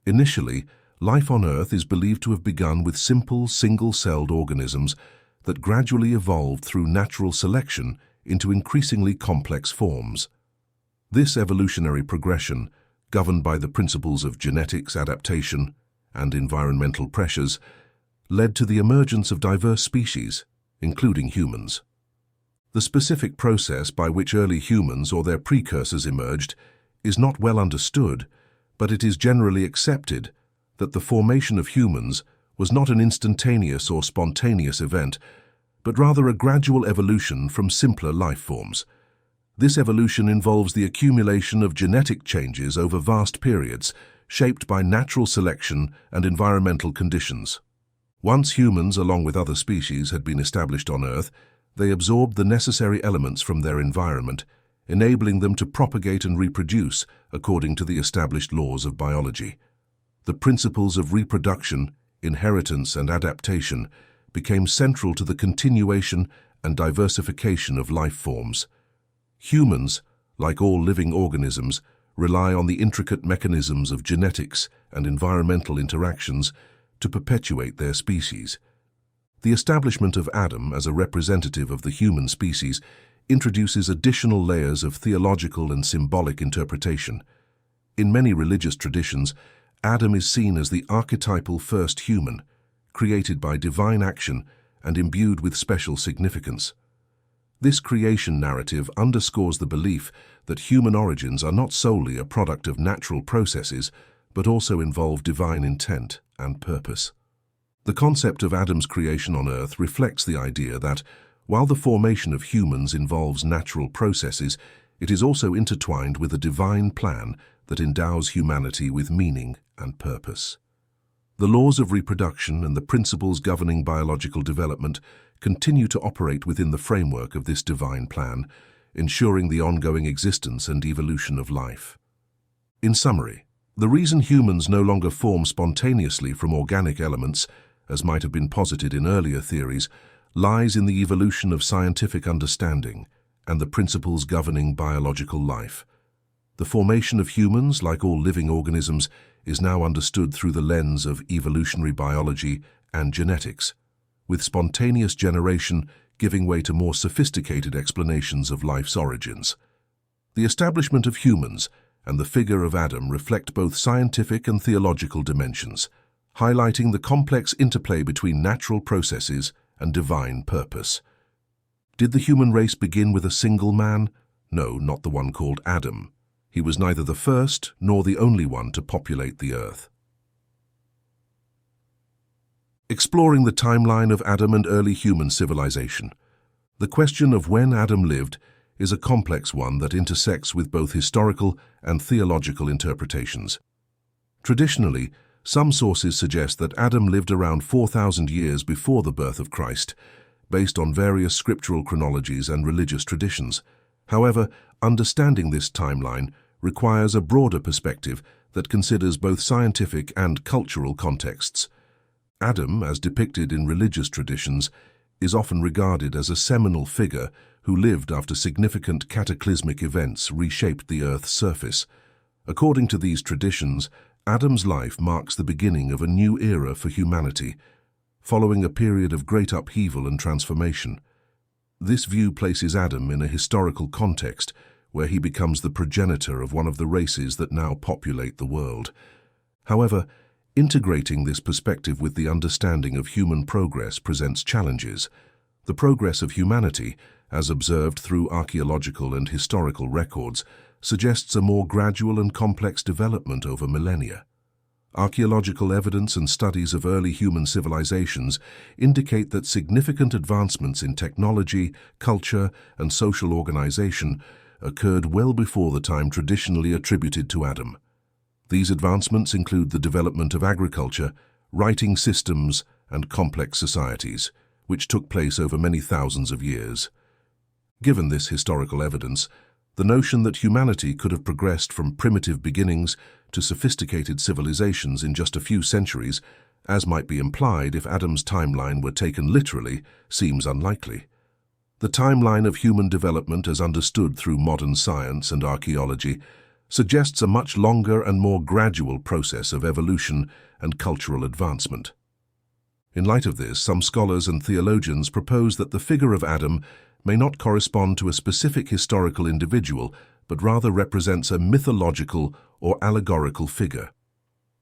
Initially, life on Earth is believed to have begun with simple, single-celled organisms that gradually evolved through natural selection into increasingly complex forms. This evolutionary progression, governed by the principles of genetics, adaptation, and environmental pressures, led to the emergence of diverse species, including humans. The specific process by which early humans or their precursors emerged is not well understood, but it is generally accepted that the formation of humans was not an instantaneous or spontaneous event, but rather a gradual evolution from simpler life forms. This evolution involves the accumulation of genetic changes over vast periods, shaped by natural selection and environmental conditions. Once humans, along with other species, had been established on Earth, they absorbed the necessary elements from their environment, enabling them to propagate and reproduce according to the established laws of biology. The principles of reproduction, inheritance, and adaptation became central to the continuation and diversification of life forms. Humans, like all living organisms, rely on the intricate mechanisms of genetics and environmental interactions to perpetuate their species. The establishment of Adam as a representative of the human species introduces additional layers of theological and symbolic interpretation. In many religious traditions, Adam is seen as the archetypal first human, created by divine action and imbued with special significance. This creation narrative underscores the belief that human origins are not solely a product of natural processes, but also involve divine intent and purpose. The concept of Adam's creation on Earth reflects the idea that, while the formation of humans involves natural processes, it is also intertwined with a divine plan that endows humanity with meaning and purpose. The laws of reproduction and the principles governing biological development continue to operate within the framework of this divine plan, ensuring the ongoing existence and evolution of life. In summary, the reason humans no longer form spontaneously from organic elements, as might have been posited in earlier theories, lies in the evolution of scientific understanding and the principles governing biological life. The formation of humans, like all living organisms, is now understood through the lens of evolutionary biology and genetics, with spontaneous generation giving way to more sophisticated explanations of life's origins. The establishment of humans and the figure of Adam reflect both scientific and theological dimensions, highlighting the complex interplay between natural processes and divine purpose. Did the human race begin with a single man? No, not the one called Adam. He was neither the first nor the only one to populate the earth. Exploring the timeline of Adam and early human civilization. The question of when Adam lived is a complex one that intersects with both historical and theological interpretations. Traditionally, some sources suggest that Adam lived around 4,000 years before the birth of Christ, based on various scriptural chronologies and religious traditions. However, understanding this timeline requires a broader perspective that considers both scientific and cultural contexts. Adam, as depicted in religious traditions, is often regarded as a seminal figure who lived after significant cataclysmic events reshaped the Earth's surface. According to these traditions, Adam's life marks the beginning of a new era for humanity, following a period of great upheaval and transformation. This view places Adam in a historical context where he becomes the progenitor of one of the races that now populate the world. However, integrating this perspective with the understanding of human progress presents challenges. The progress of humanity, as observed through archaeological and historical records, suggests a more gradual and complex development over millennia. Archaeological evidence and studies of early human civilizations indicate that significant advancements in technology, culture, and social organization occurred well before the time traditionally attributed to Adam. These advancements include the development of agriculture, writing systems, and complex societies, which took place over many thousands of years. Given this historical evidence, the notion that humanity could have progressed from primitive beginnings to sophisticated civilizations in just a few centuries, as might be implied if Adam's timeline were taken literally, seems unlikely. The timeline of human development as understood through modern science and archaeology suggests a much longer and more gradual process of evolution and cultural advancement. In light of this, some scholars and theologians propose that the figure of Adam may not correspond to a specific historical individual, but rather represents a mythological or allegorical figure.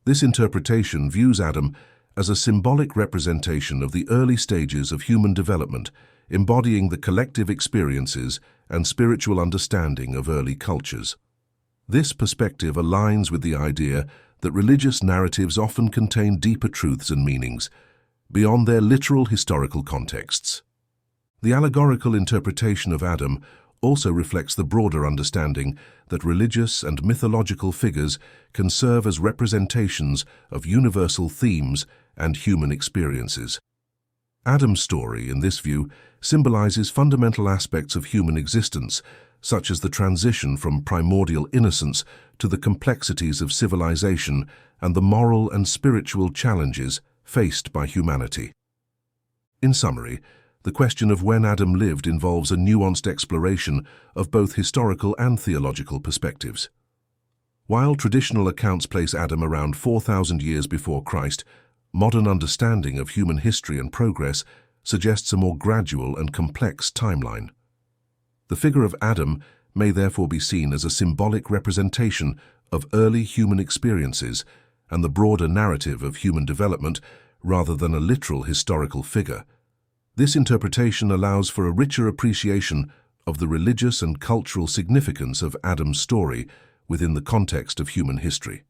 This interpretation views Adam as a symbolic representation of the early stages of human development, embodying the collective experiences and spiritual understanding of early cultures. This perspective aligns with the idea that religious narratives often contain deeper truths and meanings, beyond their literal historical contexts. The allegorical interpretation of Adam also reflects the broader understanding that religious and mythological figures can serve as representations of universal themes and human experiences. Adam's story, in this view, symbolizes fundamental aspects of human existence, such as the transition from primordial innocence to the complexities of civilization and the moral and spiritual challenges faced by humanity. In summary, the question of when Adam lived involves a nuanced exploration of both historical and theological perspectives. While traditional accounts place Adam around 4,000 years before Christ, modern understanding of human history and progress suggests a more gradual and complex timeline. The figure of Adam may therefore be seen as a symbolic representation of early human experiences and the broader narrative of human development rather than a literal historical figure. This interpretation allows for a richer appreciation of the religious and cultural significance of Adam's story within the context of human history.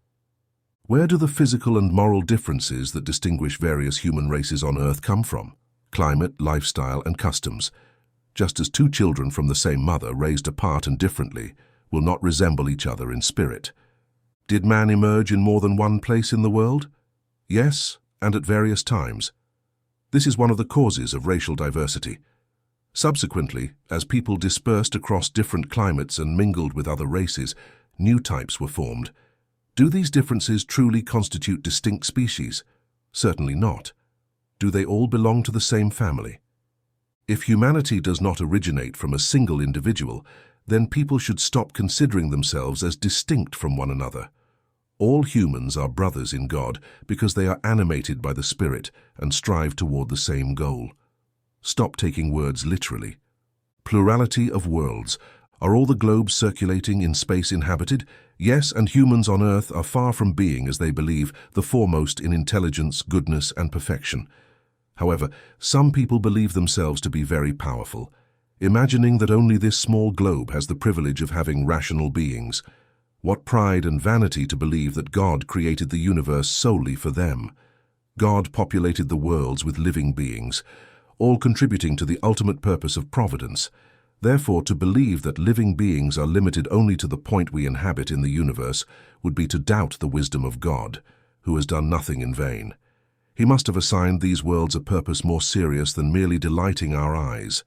Where do the physical and moral differences that distinguish various human races on Earth come from? Climate, lifestyle, and customs. Just as two children from the same mother, raised apart and differently, will not resemble each other in spirit. Did man emerge in more than one place in the world? Yes, and at various times. This is one of the causes of racial diversity. Subsequently, as people dispersed across different climates and mingled with other races, new types were formed. Do these differences truly constitute distinct species? Certainly not. Do they all belong to the same family? If humanity does not originate from a single individual, then people should stop considering themselves as distinct from one another. All humans are brothers in God because they are animated by the Spirit and strive toward the same goal. Stop taking words literally. Plurality of worlds. Are all the globes circulating in space inhabited? Yes, and humans on Earth are far from being, as they believe, the foremost in intelligence, goodness, and perfection. However, some people believe themselves to be very powerful, imagining that only this small globe has the privilege of having rational beings. What pride and vanity to believe that God created the universe solely for them. God populated the worlds with living beings, all contributing to the ultimate purpose of providence. Therefore, to believe that living beings are limited only to the point we inhabit in the universe would be to doubt the wisdom of God, who has done nothing in vain. He must have assigned these worlds a purpose more serious than merely delighting our eyes.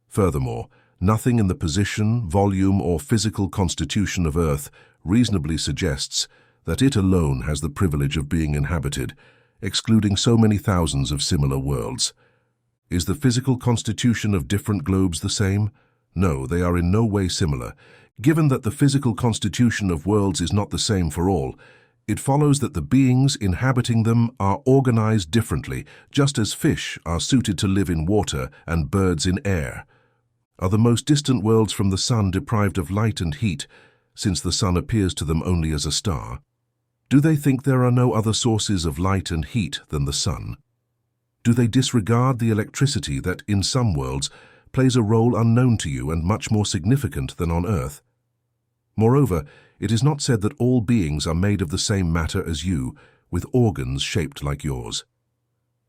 Furthermore, nothing in the position, volume, or physical constitution of Earth reasonably suggests that it alone has the privilege of being inhabited, excluding so many thousands of similar worlds. Is the physical constitution of different globes the same? No, they are in no way similar. Given that the physical constitution of worlds is not the same for all, it follows that the beings inhabiting them are organized differently, just as fish are suited to live in water and birds in air. Are the most distant worlds from the sun deprived of light and heat, since the sun appears to them only as a star? Do they think there are no other sources of light and heat than the sun? Do they disregard the electricity that, in some worlds, plays a role unknown to you and much more significant than on Earth? Moreover, it is not said that all beings are made of the same matter as you, with organs shaped like yours.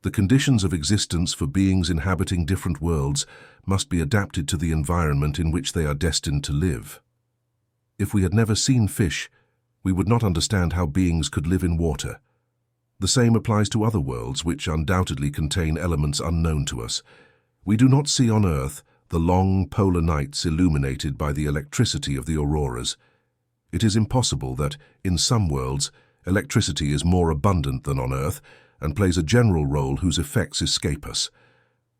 The conditions of existence for beings inhabiting different worlds must be adapted to the environment in which they are destined to live. If we had never seen fish, we would not understand how beings could live in water. The same applies to other worlds which undoubtedly contain elements unknown to us. We do not see on Earth the long polar nights illuminated by the electricity of the auroras. It is impossible that, in some worlds, electricity is more abundant than on Earth and plays a general role whose effects escape us.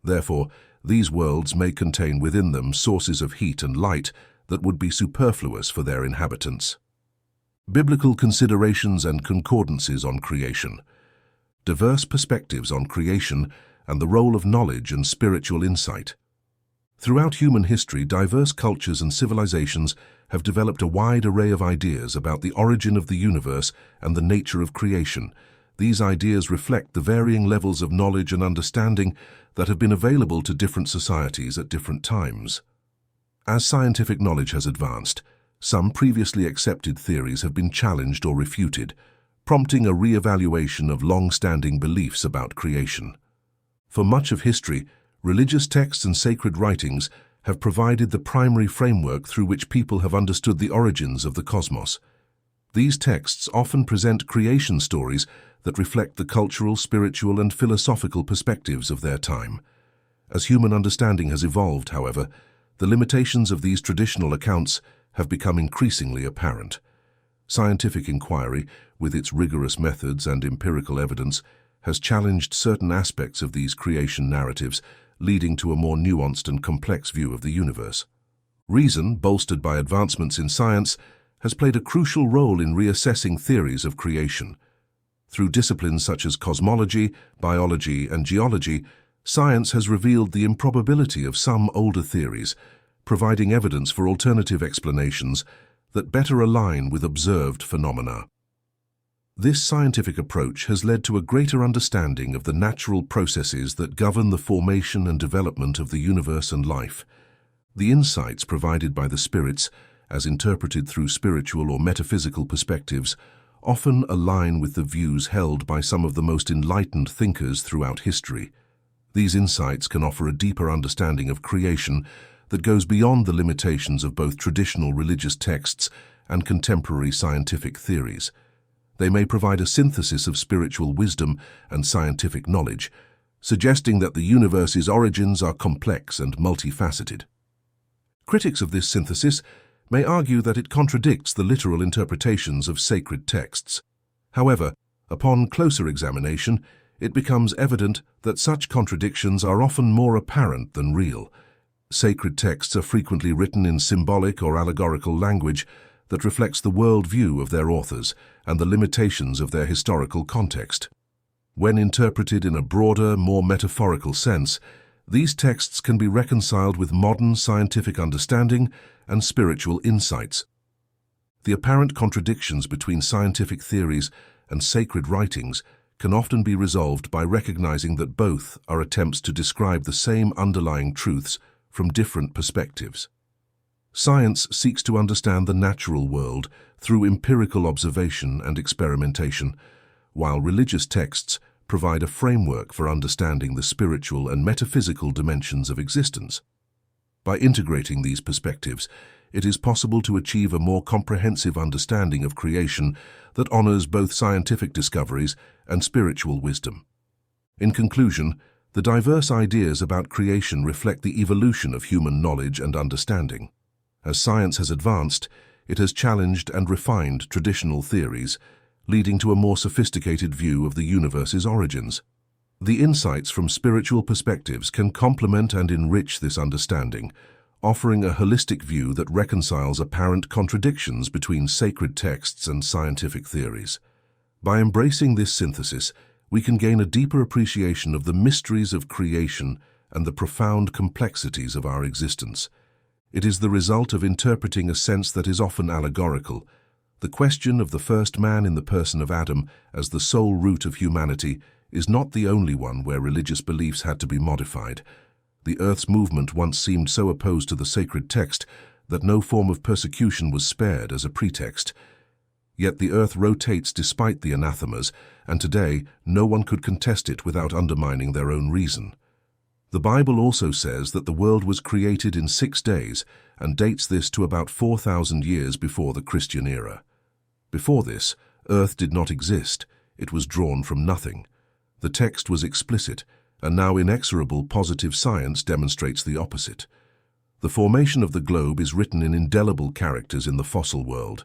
Therefore, these worlds may contain within them sources of heat and light that would be superfluous for their inhabitants. Biblical considerations and concordances on creation. Diverse perspectives on creation and the role of knowledge and spiritual insight. Throughout human history, diverse cultures and civilizations have developed a wide array of ideas about the origin of the universe and the nature of creation, these ideas reflect the varying levels of knowledge and understanding that have been available to different societies at different times. As scientific knowledge has advanced, some previously accepted theories have been challenged or refuted, prompting a re-evaluation of long-standing beliefs about creation. For much of history, religious texts and sacred writings have provided the primary framework through which people have understood the origins of the cosmos. These texts often present creation stories that reflect the cultural, spiritual, and philosophical perspectives of their time. As human understanding has evolved, however, the limitations of these traditional accounts have become increasingly apparent. Scientific inquiry, with its rigorous methods and empirical evidence, has challenged certain aspects of these creation narratives, leading to a more nuanced and complex view of the universe. Reason, bolstered by advancements in science, has played a crucial role in reassessing theories of creation. Through disciplines such as cosmology, biology, and geology, science has revealed the improbability of some older theories, providing evidence for alternative explanations that better align with observed phenomena. This scientific approach has led to a greater understanding of the natural processes that govern the formation and development of the universe and life. The insights provided by the spirits, as interpreted through spiritual or metaphysical perspectives, often align with the views held by some of the most enlightened thinkers throughout history. These insights can offer a deeper understanding of creation that goes beyond the limitations of both traditional religious texts and contemporary scientific theories. They may provide a synthesis of spiritual wisdom and scientific knowledge, suggesting that the universe's origins are complex and multifaceted. Critics of this synthesis may argue that it contradicts the literal interpretations of sacred texts. However, upon closer examination, it becomes evident that such contradictions are often more apparent than real. Sacred texts are frequently written in symbolic or allegorical language that reflects the worldview of their authors and the limitations of their historical context. When interpreted in a broader, more metaphorical sense, these texts can be reconciled with modern scientific understanding and spiritual insights. The apparent contradictions between scientific theories and sacred writings can often be resolved by recognizing that both are attempts to describe the same underlying truths from different perspectives. Science seeks to understand the natural world through empirical observation and experimentation, while religious texts provide a framework for understanding the spiritual and metaphysical dimensions of existence. By integrating these perspectives, it is possible to achieve a more comprehensive understanding of creation that honors both scientific discoveries and spiritual wisdom. In conclusion, the diverse ideas about creation reflect the evolution of human knowledge and understanding. As science has advanced, it has challenged and refined traditional theories, leading to a more sophisticated view of the universe's origins. The insights from spiritual perspectives can complement and enrich this understanding, offering a holistic view that reconciles apparent contradictions between sacred texts and scientific theories. By embracing this synthesis, we can gain a deeper appreciation of the mysteries of creation and the profound complexities of our existence. It is the result of interpreting a sense that is often allegorical. The question of the first man in the person of Adam as the sole root of humanity is not the only one where religious beliefs had to be modified. The Earth's movement once seemed so opposed to the sacred text that no form of persecution was spared as a pretext. Yet the Earth rotates despite the anathemas, and today no one could contest it without undermining their own reason. The Bible also says that the world was created in 6 days and dates this to about 4,000 years before the Christian era. Before this, Earth did not exist. It was drawn from nothing. The text was explicit, and now inexorable positive science demonstrates the opposite. The formation of the globe is written in indelible characters in the fossil world,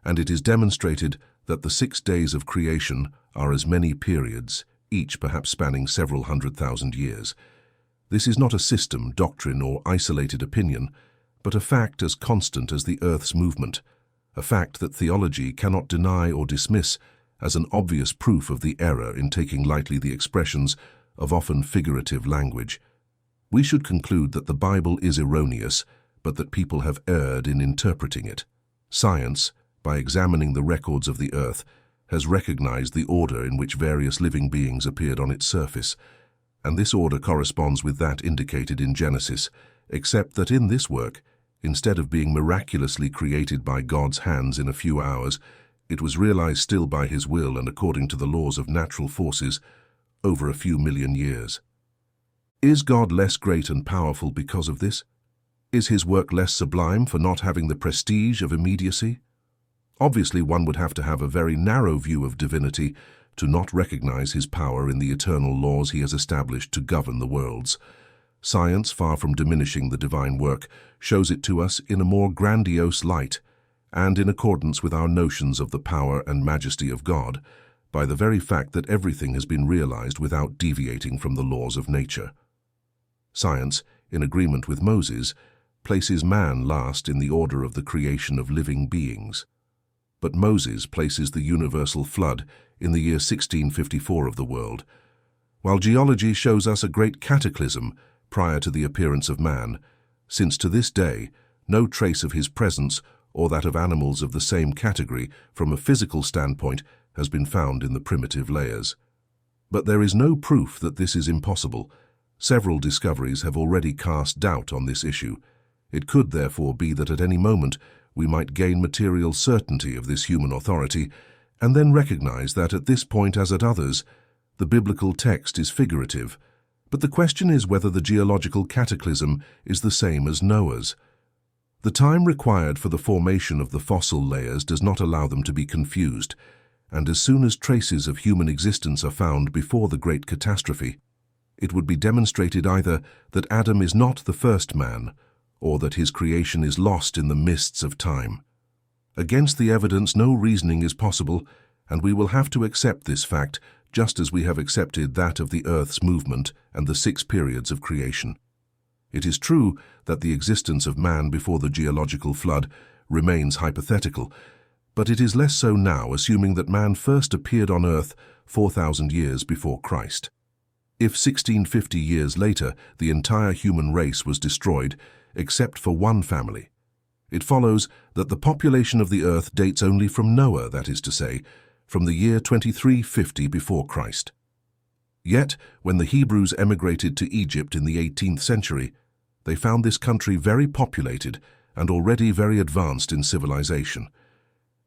and it is demonstrated that the 6 days of creation are as many periods, each perhaps spanning several 100,000 years. This is not a system, doctrine, or isolated opinion, but a fact as constant as the Earth's movement, a fact that theology cannot deny or dismiss as an obvious proof of the error in taking lightly the expressions of often figurative language. We should conclude that the Bible is erroneous, but that people have erred in interpreting it. Science, by examining the records of the Earth, has recognized the order in which various living beings appeared on its surface, and this order corresponds with that indicated in Genesis, except that in this work, instead of being miraculously created by God's hands in a few hours, it was realized still by His will and according to the laws of natural forces over a few million years. Is God less great and powerful because of this? Is His work less sublime for not having the prestige of immediacy? Obviously, one would have to have a very narrow view of divinity to not recognize His power in the eternal laws He has established to govern the worlds. Science, far from diminishing the divine work, shows it to us in a more grandiose light, and in accordance with our notions of the power and majesty of God, by the very fact that everything has been realized without deviating from the laws of nature. Science, in agreement with Moses, places man last in the order of the creation of living beings. But Moses places the universal flood in the year 1654 of the world, while geology shows us a great cataclysm prior to the appearance of man, since to this day no trace of his presence or that of animals of the same category from a physical standpoint has been found in the primitive layers. But there is no proof that this is impossible. Several discoveries have already cast doubt on this issue. It could therefore be that at any moment we might gain material certainty of this human authority, and then recognize that at this point, as at others, the biblical text is figurative. But the question is whether the geological cataclysm is the same as Noah's. The time required for the formation of the fossil layers does not allow them to be confused, and as soon as traces of human existence are found before the great catastrophe, it would be demonstrated either that Adam is not the first man, or that his creation is lost in the mists of time. Against the evidence, no reasoning is possible, and we will have to accept this fact just as we have accepted that of the Earth's movement and the 6 periods of creation. It is true that the existence of man before the geological flood remains hypothetical, but it is less so now, assuming that man first appeared on Earth 4,000 years before Christ. If 1650 years later the entire human race was destroyed, except for one family, it follows that the population of the Earth dates only from Noah, that is to say, from the year 2350 before Christ. Yet, when the Hebrews emigrated to Egypt in the 18th century, they found this country very populated and already very advanced in civilization.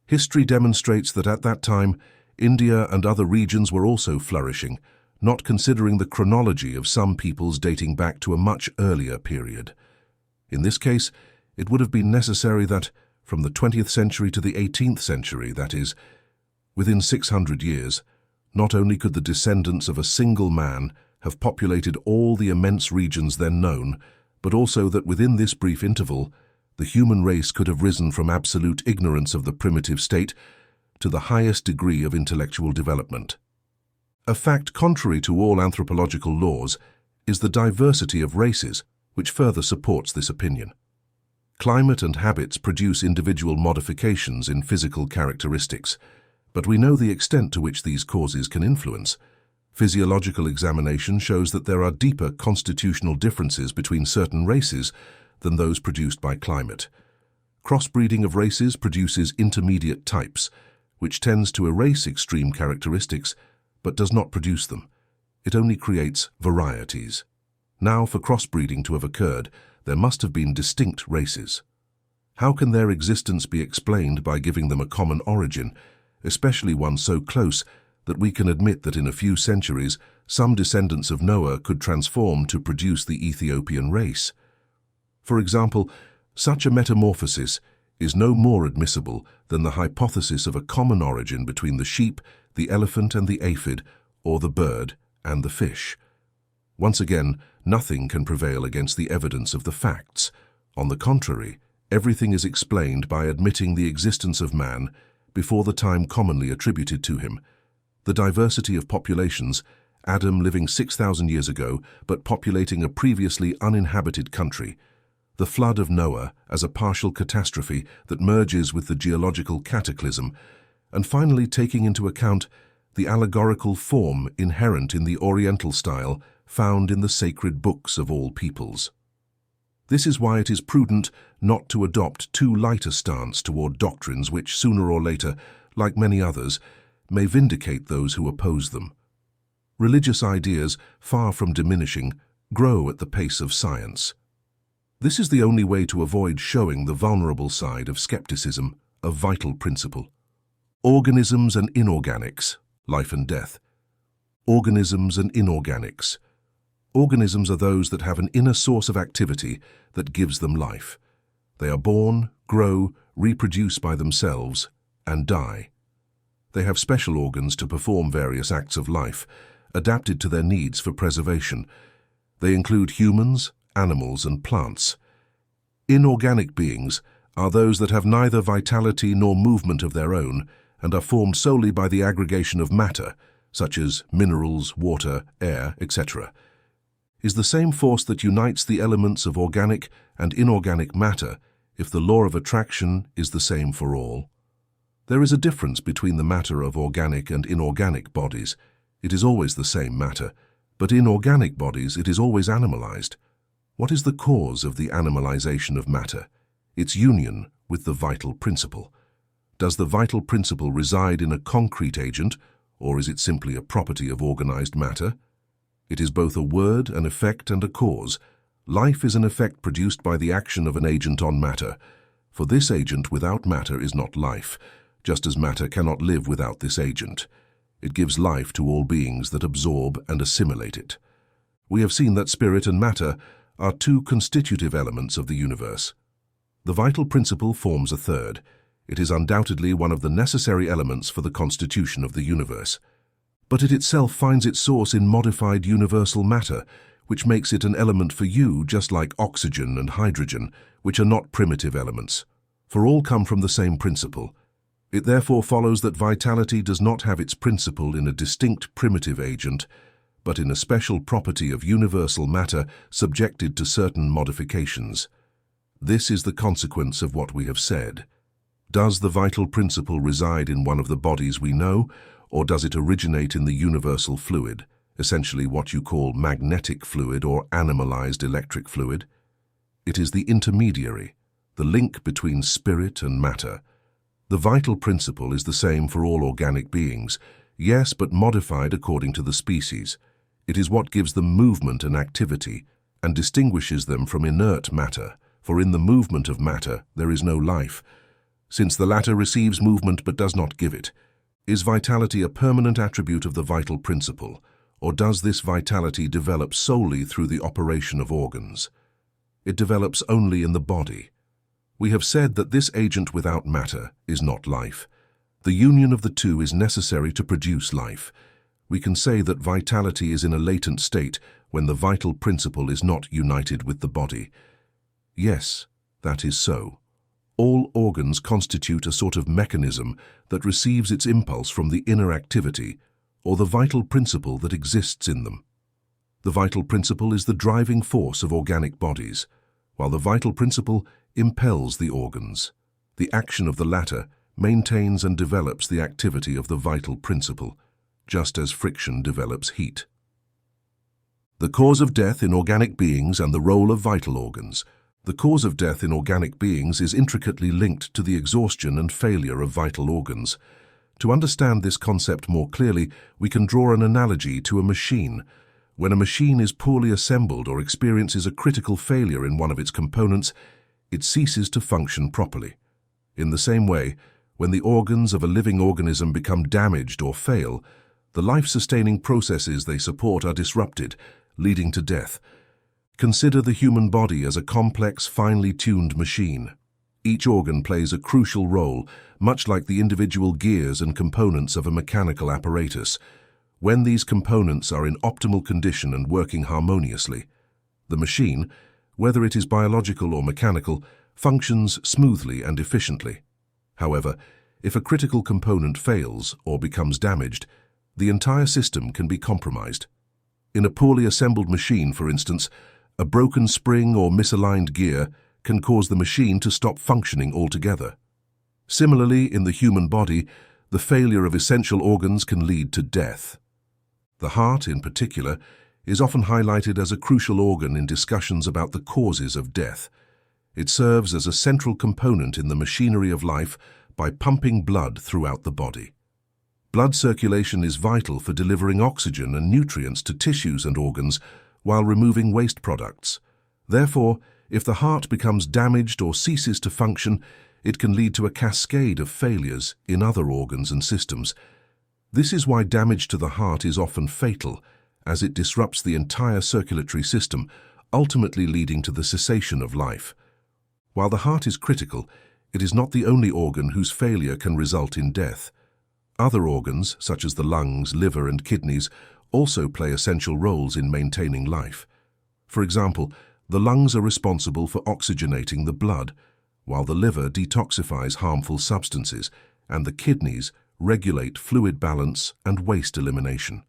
History demonstrates that at that time, India and other regions were also flourishing, not considering the chronology of some peoples dating back to a much earlier period. In this case, it would have been necessary that, from the 20th century to the 18th century, that is, within 600 years, not only could the descendants of a single man have populated all the immense regions then known, but also that within this brief interval, the human race could have risen from absolute ignorance of the primitive state to the highest degree of intellectual development. A fact contrary to all anthropological laws is the diversity of races, which further supports this opinion. Climate and habits produce individual modifications in physical characteristics, but we know the extent to which these causes can influence. Physiological examination shows that there are deeper constitutional differences between certain races than those produced by climate. Crossbreeding of races produces intermediate types, which tends to erase extreme characteristics, but does not produce them. It only creates varieties. Now, for crossbreeding to have occurred, there must have been distinct races. How can their existence be explained by giving them a common origin, especially one so close that we can admit that in a few centuries some descendants of Noah could transform to produce the Ethiopian race? For example, such a metamorphosis is no more admissible than the hypothesis of a common origin between the sheep, the elephant and the aphid, or the bird and the fish. Once again, nothing can prevail against the evidence of the facts. On the contrary, everything is explained by admitting the existence of man before the time commonly attributed to him. The diversity of populations, Adam living 6,000 years ago but populating a previously uninhabited country, the flood of Noah as a partial catastrophe that merges with the geological cataclysm, and finally taking into account the allegorical form inherent in the Oriental style found in the sacred books of all peoples. This is why it is prudent not to adopt too light a stance toward doctrines which, sooner or later, like many others, may vindicate those who oppose them. Religious ideas, far from diminishing, grow at the pace of science. This is the only way to avoid showing the vulnerable side of skepticism, a vital principle. Organisms and inorganics, life and death. Organisms and inorganics. Organisms are those that have an inner source of activity that gives them life. They are born, grow, reproduce by themselves, and die. They have special organs to perform various acts of life, adapted to their needs for preservation. They include humans, animals, and plants. Inorganic beings are those that have neither vitality nor movement of their own and are formed solely by the aggregation of matter, such as minerals, water, air, etc. Is the same force that unites the elements of organic and inorganic matter if the law of attraction is the same for all? There is a difference between the matter of organic and inorganic bodies. It is always the same matter, but in organic bodies it is always animalized. What is the cause of the animalization of matter? Its union with the vital principle. Does the vital principle reside in a concrete agent, or is it simply a property of organized matter? It is both a word, an effect, and a cause. Life is an effect produced by the action of an agent on matter. For this agent without matter is not life, just as matter cannot live without this agent. It gives life to all beings that absorb and assimilate it. We have seen that spirit and matter are two constitutive elements of the universe. The vital principle forms a third. It is undoubtedly one of the necessary elements for the constitution of the universe. But it itself finds its source in modified universal matter, which makes it an element for you just like oxygen and hydrogen, which are not primitive elements. For all come from the same principle. It therefore follows that vitality does not have its principle in a distinct primitive agent, but in a special property of universal matter subjected to certain modifications. This is the consequence of what we have said. Does the vital principle reside in one of the bodies we know, or does it originate in the universal fluid, essentially what you call magnetic fluid or animalized electric fluid? It is the intermediary, the link between spirit and matter. The vital principle is the same for all organic beings, yes, but modified according to the species. It is what gives them movement and activity, and distinguishes them from inert matter, for in the movement of matter there is no life. Since the latter receives movement but does not give it, is vitality a permanent attribute of the vital principle, or does this vitality develop solely through the operation of organs? It develops only in the body. We have said that this agent without matter is not life. The union of the two is necessary to produce life. We can say that vitality is in a latent state when the vital principle is not united with the body. Yes, that is so. All organs constitute a sort of mechanism that receives its impulse from the inner activity, or the vital principle that exists in them. The vital principle is the driving force of organic bodies, while the vital principle impels the organs. The action of the latter maintains and develops the activity of the vital principle, just as friction develops heat. The cause of death in organic beings and the role of vital organs. The cause of death in organic beings is intricately linked to the exhaustion and failure of vital organs. To understand this concept more clearly, we can draw an analogy to a machine. When a machine is poorly assembled or experiences a critical failure in one of its components, it ceases to function properly. In the same way, when the organs of a living organism become damaged or fail, the life-sustaining processes they support are disrupted, leading to death. Consider the human body as a complex, finely tuned machine. Each organ plays a crucial role, much like the individual gears and components of a mechanical apparatus. When these components are in optimal condition and working harmoniously, the machine, whether it is biological or mechanical, functions smoothly and efficiently. However, if a critical component fails or becomes damaged, the entire system can be compromised. In a poorly assembled machine, for instance, a broken spring or misaligned gear can cause the machine to stop functioning altogether. Similarly, in the human body, the failure of essential organs can lead to death. The heart, in particular, is often highlighted as a crucial organ in discussions about the causes of death. It serves as a central component in the machinery of life by pumping blood throughout the body. Blood circulation is vital for delivering oxygen and nutrients to tissues and organs while removing waste products. Therefore, if the heart becomes damaged or ceases to function, it can lead to a cascade of failures in other organs and systems. This is why damage to the heart is often fatal, as it disrupts the entire circulatory system, ultimately leading to the cessation of life. While the heart is critical, it is not the only organ whose failure can result in death. Other organs, such as the lungs, liver, and kidneys, also play essential roles in maintaining life. For example, the lungs are responsible for oxygenating the blood, while the liver detoxifies harmful substances, and the kidneys regulate fluid balance and waste elimination.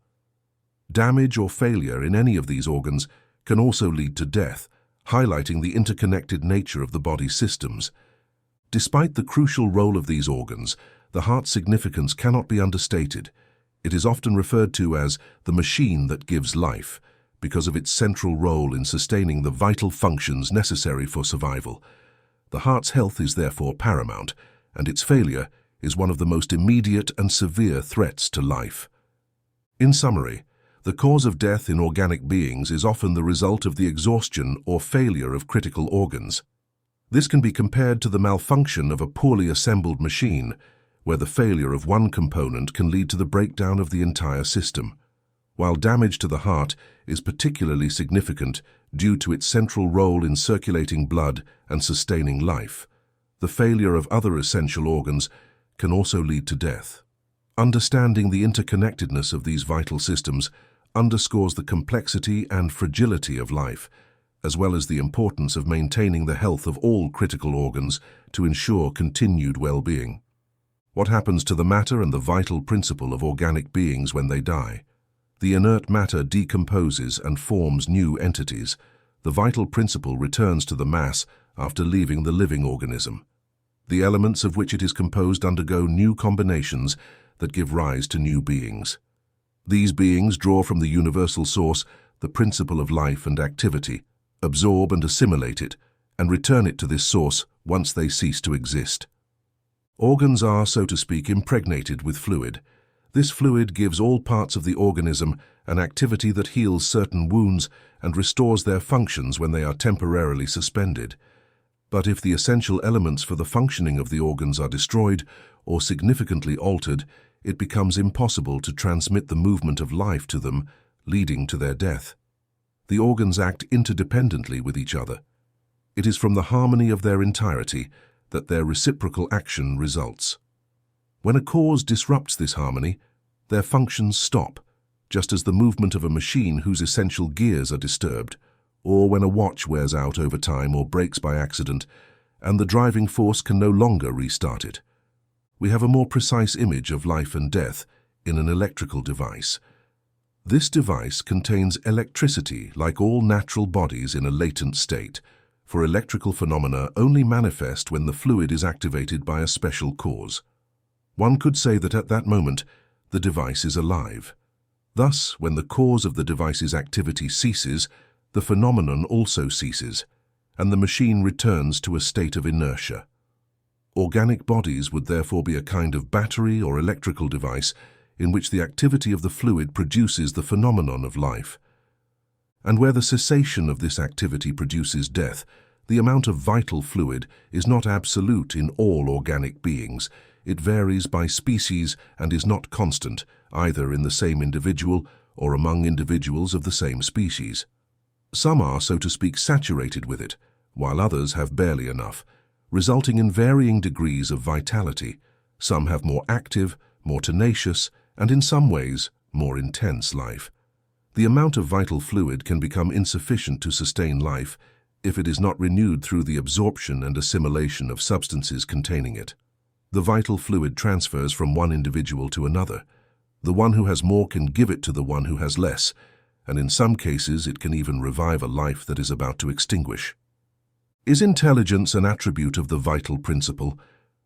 Damage or failure in any of these organs can also lead to death, highlighting the interconnected nature of the body's systems. Despite the crucial role of these organs, the heart's significance cannot be understated. It is often referred to as the machine that gives life, because of its central role in sustaining the vital functions necessary for survival. The heart's health is therefore paramount, and its failure is one of the most immediate and severe threats to life. In summary, the cause of death in organic beings is often the result of the exhaustion or failure of critical organs. This can be compared to the malfunction of a poorly assembled machine, where the failure of one component can lead to the breakdown of the entire system. While damage to the heart is particularly significant due to its central role in circulating blood and sustaining life, the failure of other essential organs can also lead to death. Understanding the interconnectedness of these vital systems underscores the complexity and fragility of life, as well as the importance of maintaining the health of all critical organs to ensure continued well-being. What happens to the matter and the vital principle of organic beings when they die? The inert matter decomposes and forms new entities. The vital principle returns to the mass after leaving the living organism. The elements of which it is composed undergo new combinations that give rise to new beings. These beings draw from the universal source the principle of life and activity, absorb and assimilate it, and return it to this source once they cease to exist. Organs are, so to speak, impregnated with fluid. This fluid gives all parts of the organism an activity that heals certain wounds and restores their functions when they are temporarily suspended. But if the essential elements for the functioning of the organs are destroyed or significantly altered, it becomes impossible to transmit the movement of life to them, leading to their death. The organs act interdependently with each other. It is from the harmony of their entirety that their reciprocal action results. When a cause disrupts this harmony, their functions stop, just as the movement of a machine whose essential gears are disturbed, or when a watch wears out over time or breaks by accident, and the driving force can no longer restart it. We have a more precise image of life and death in an electrical device. This device contains electricity like all natural bodies in a latent state, for electrical phenomena only manifest when the fluid is activated by a special cause. One could say that at that moment, the device is alive. Thus, when the cause of the device's activity ceases, the phenomenon also ceases, and the machine returns to a state of inertia. Organic bodies would therefore be a kind of battery or electrical device in which the activity of the fluid produces the phenomenon of life. And where the cessation of this activity produces death, the amount of vital fluid is not absolute in all organic beings. It varies by species and is not constant, either in the same individual or among individuals of the same species. Some are, so to speak, saturated with it, while others have barely enough, resulting in varying degrees of vitality. Some have more active, more tenacious, and in some ways, more intense life. The amount of vital fluid can become insufficient to sustain life if it is not renewed through the absorption and assimilation of substances containing it. The vital fluid transfers from one individual to another. The one who has more can give it to the one who has less, and in some cases it can even revive a life that is about to extinguish. Is intelligence an attribute of the vital principle?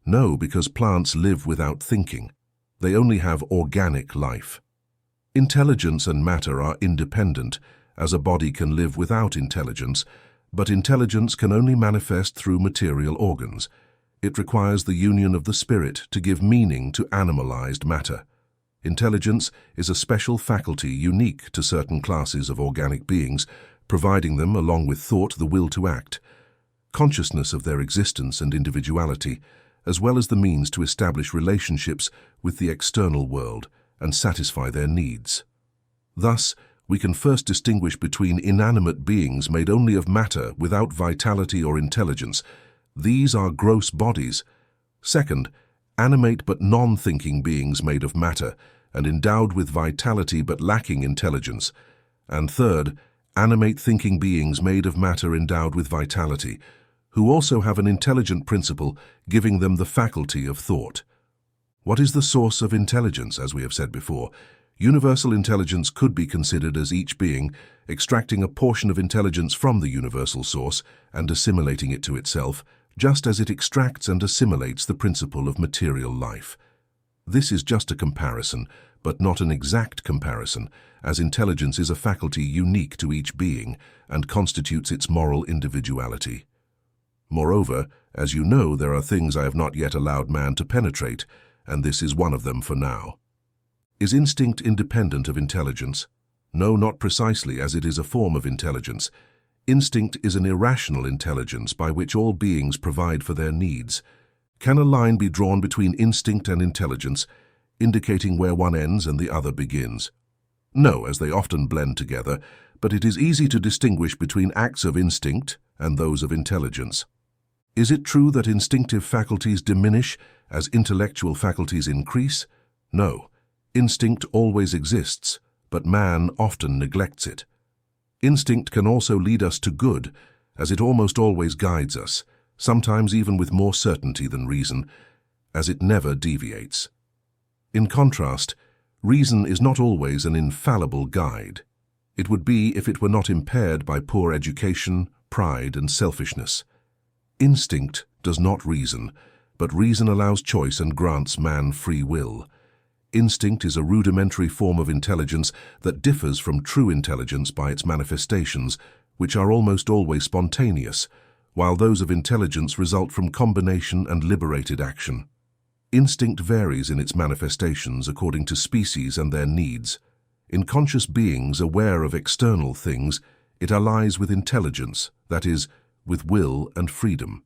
No, because plants live without thinking. They only have organic life. Intelligence and matter are independent, as a body can live without intelligence, but intelligence can only manifest through material organs. It requires the union of the spirit to give meaning to animalized matter. Intelligence is a special faculty unique to certain classes of organic beings, providing them, along with thought, the will to act, consciousness of their existence and individuality, as well as the means to establish relationships with the external world and satisfy their needs. Thus, we can first distinguish between inanimate beings made only of matter without vitality or intelligence. These are gross bodies. Second, animate but non-thinking beings made of matter and endowed with vitality but lacking intelligence. And third, animate thinking beings made of matter endowed with vitality, who also have an intelligent principle giving them the faculty of thought. What is the source of intelligence, as we have said before? Universal intelligence could be considered as each being extracting a portion of intelligence from the universal source and assimilating it to itself, just as it extracts and assimilates the principle of material life. This is just a comparison, but not an exact comparison, as intelligence is a faculty unique to each being and constitutes its moral individuality. Moreover, as you know, there are things I have not yet allowed man to penetrate, and this is one of them for now. Is instinct independent of intelligence? No, not precisely, as it is a form of intelligence. Instinct is an irrational intelligence by which all beings provide for their needs. Can a line be drawn between instinct and intelligence, indicating where one ends and the other begins? No, as they often blend together, but it is easy to distinguish between acts of instinct and those of intelligence. Is it true that instinctive faculties diminish as intellectual faculties increase? No. Instinct always exists, but man often neglects it. Instinct can also lead us to good, as it almost always guides us, sometimes even with more certainty than reason, as it never deviates. In contrast, reason is not always an infallible guide. It would be if it were not impaired by poor education, pride, and selfishness. Instinct does not reason, but reason allows choice and grants man free will. Instinct is a rudimentary form of intelligence that differs from true intelligence by its manifestations, which are almost always spontaneous, while those of intelligence result from combination and liberated action. Instinct varies in its manifestations according to species and their needs. In conscious beings aware of external things, it allies with intelligence, that is, with will and freedom.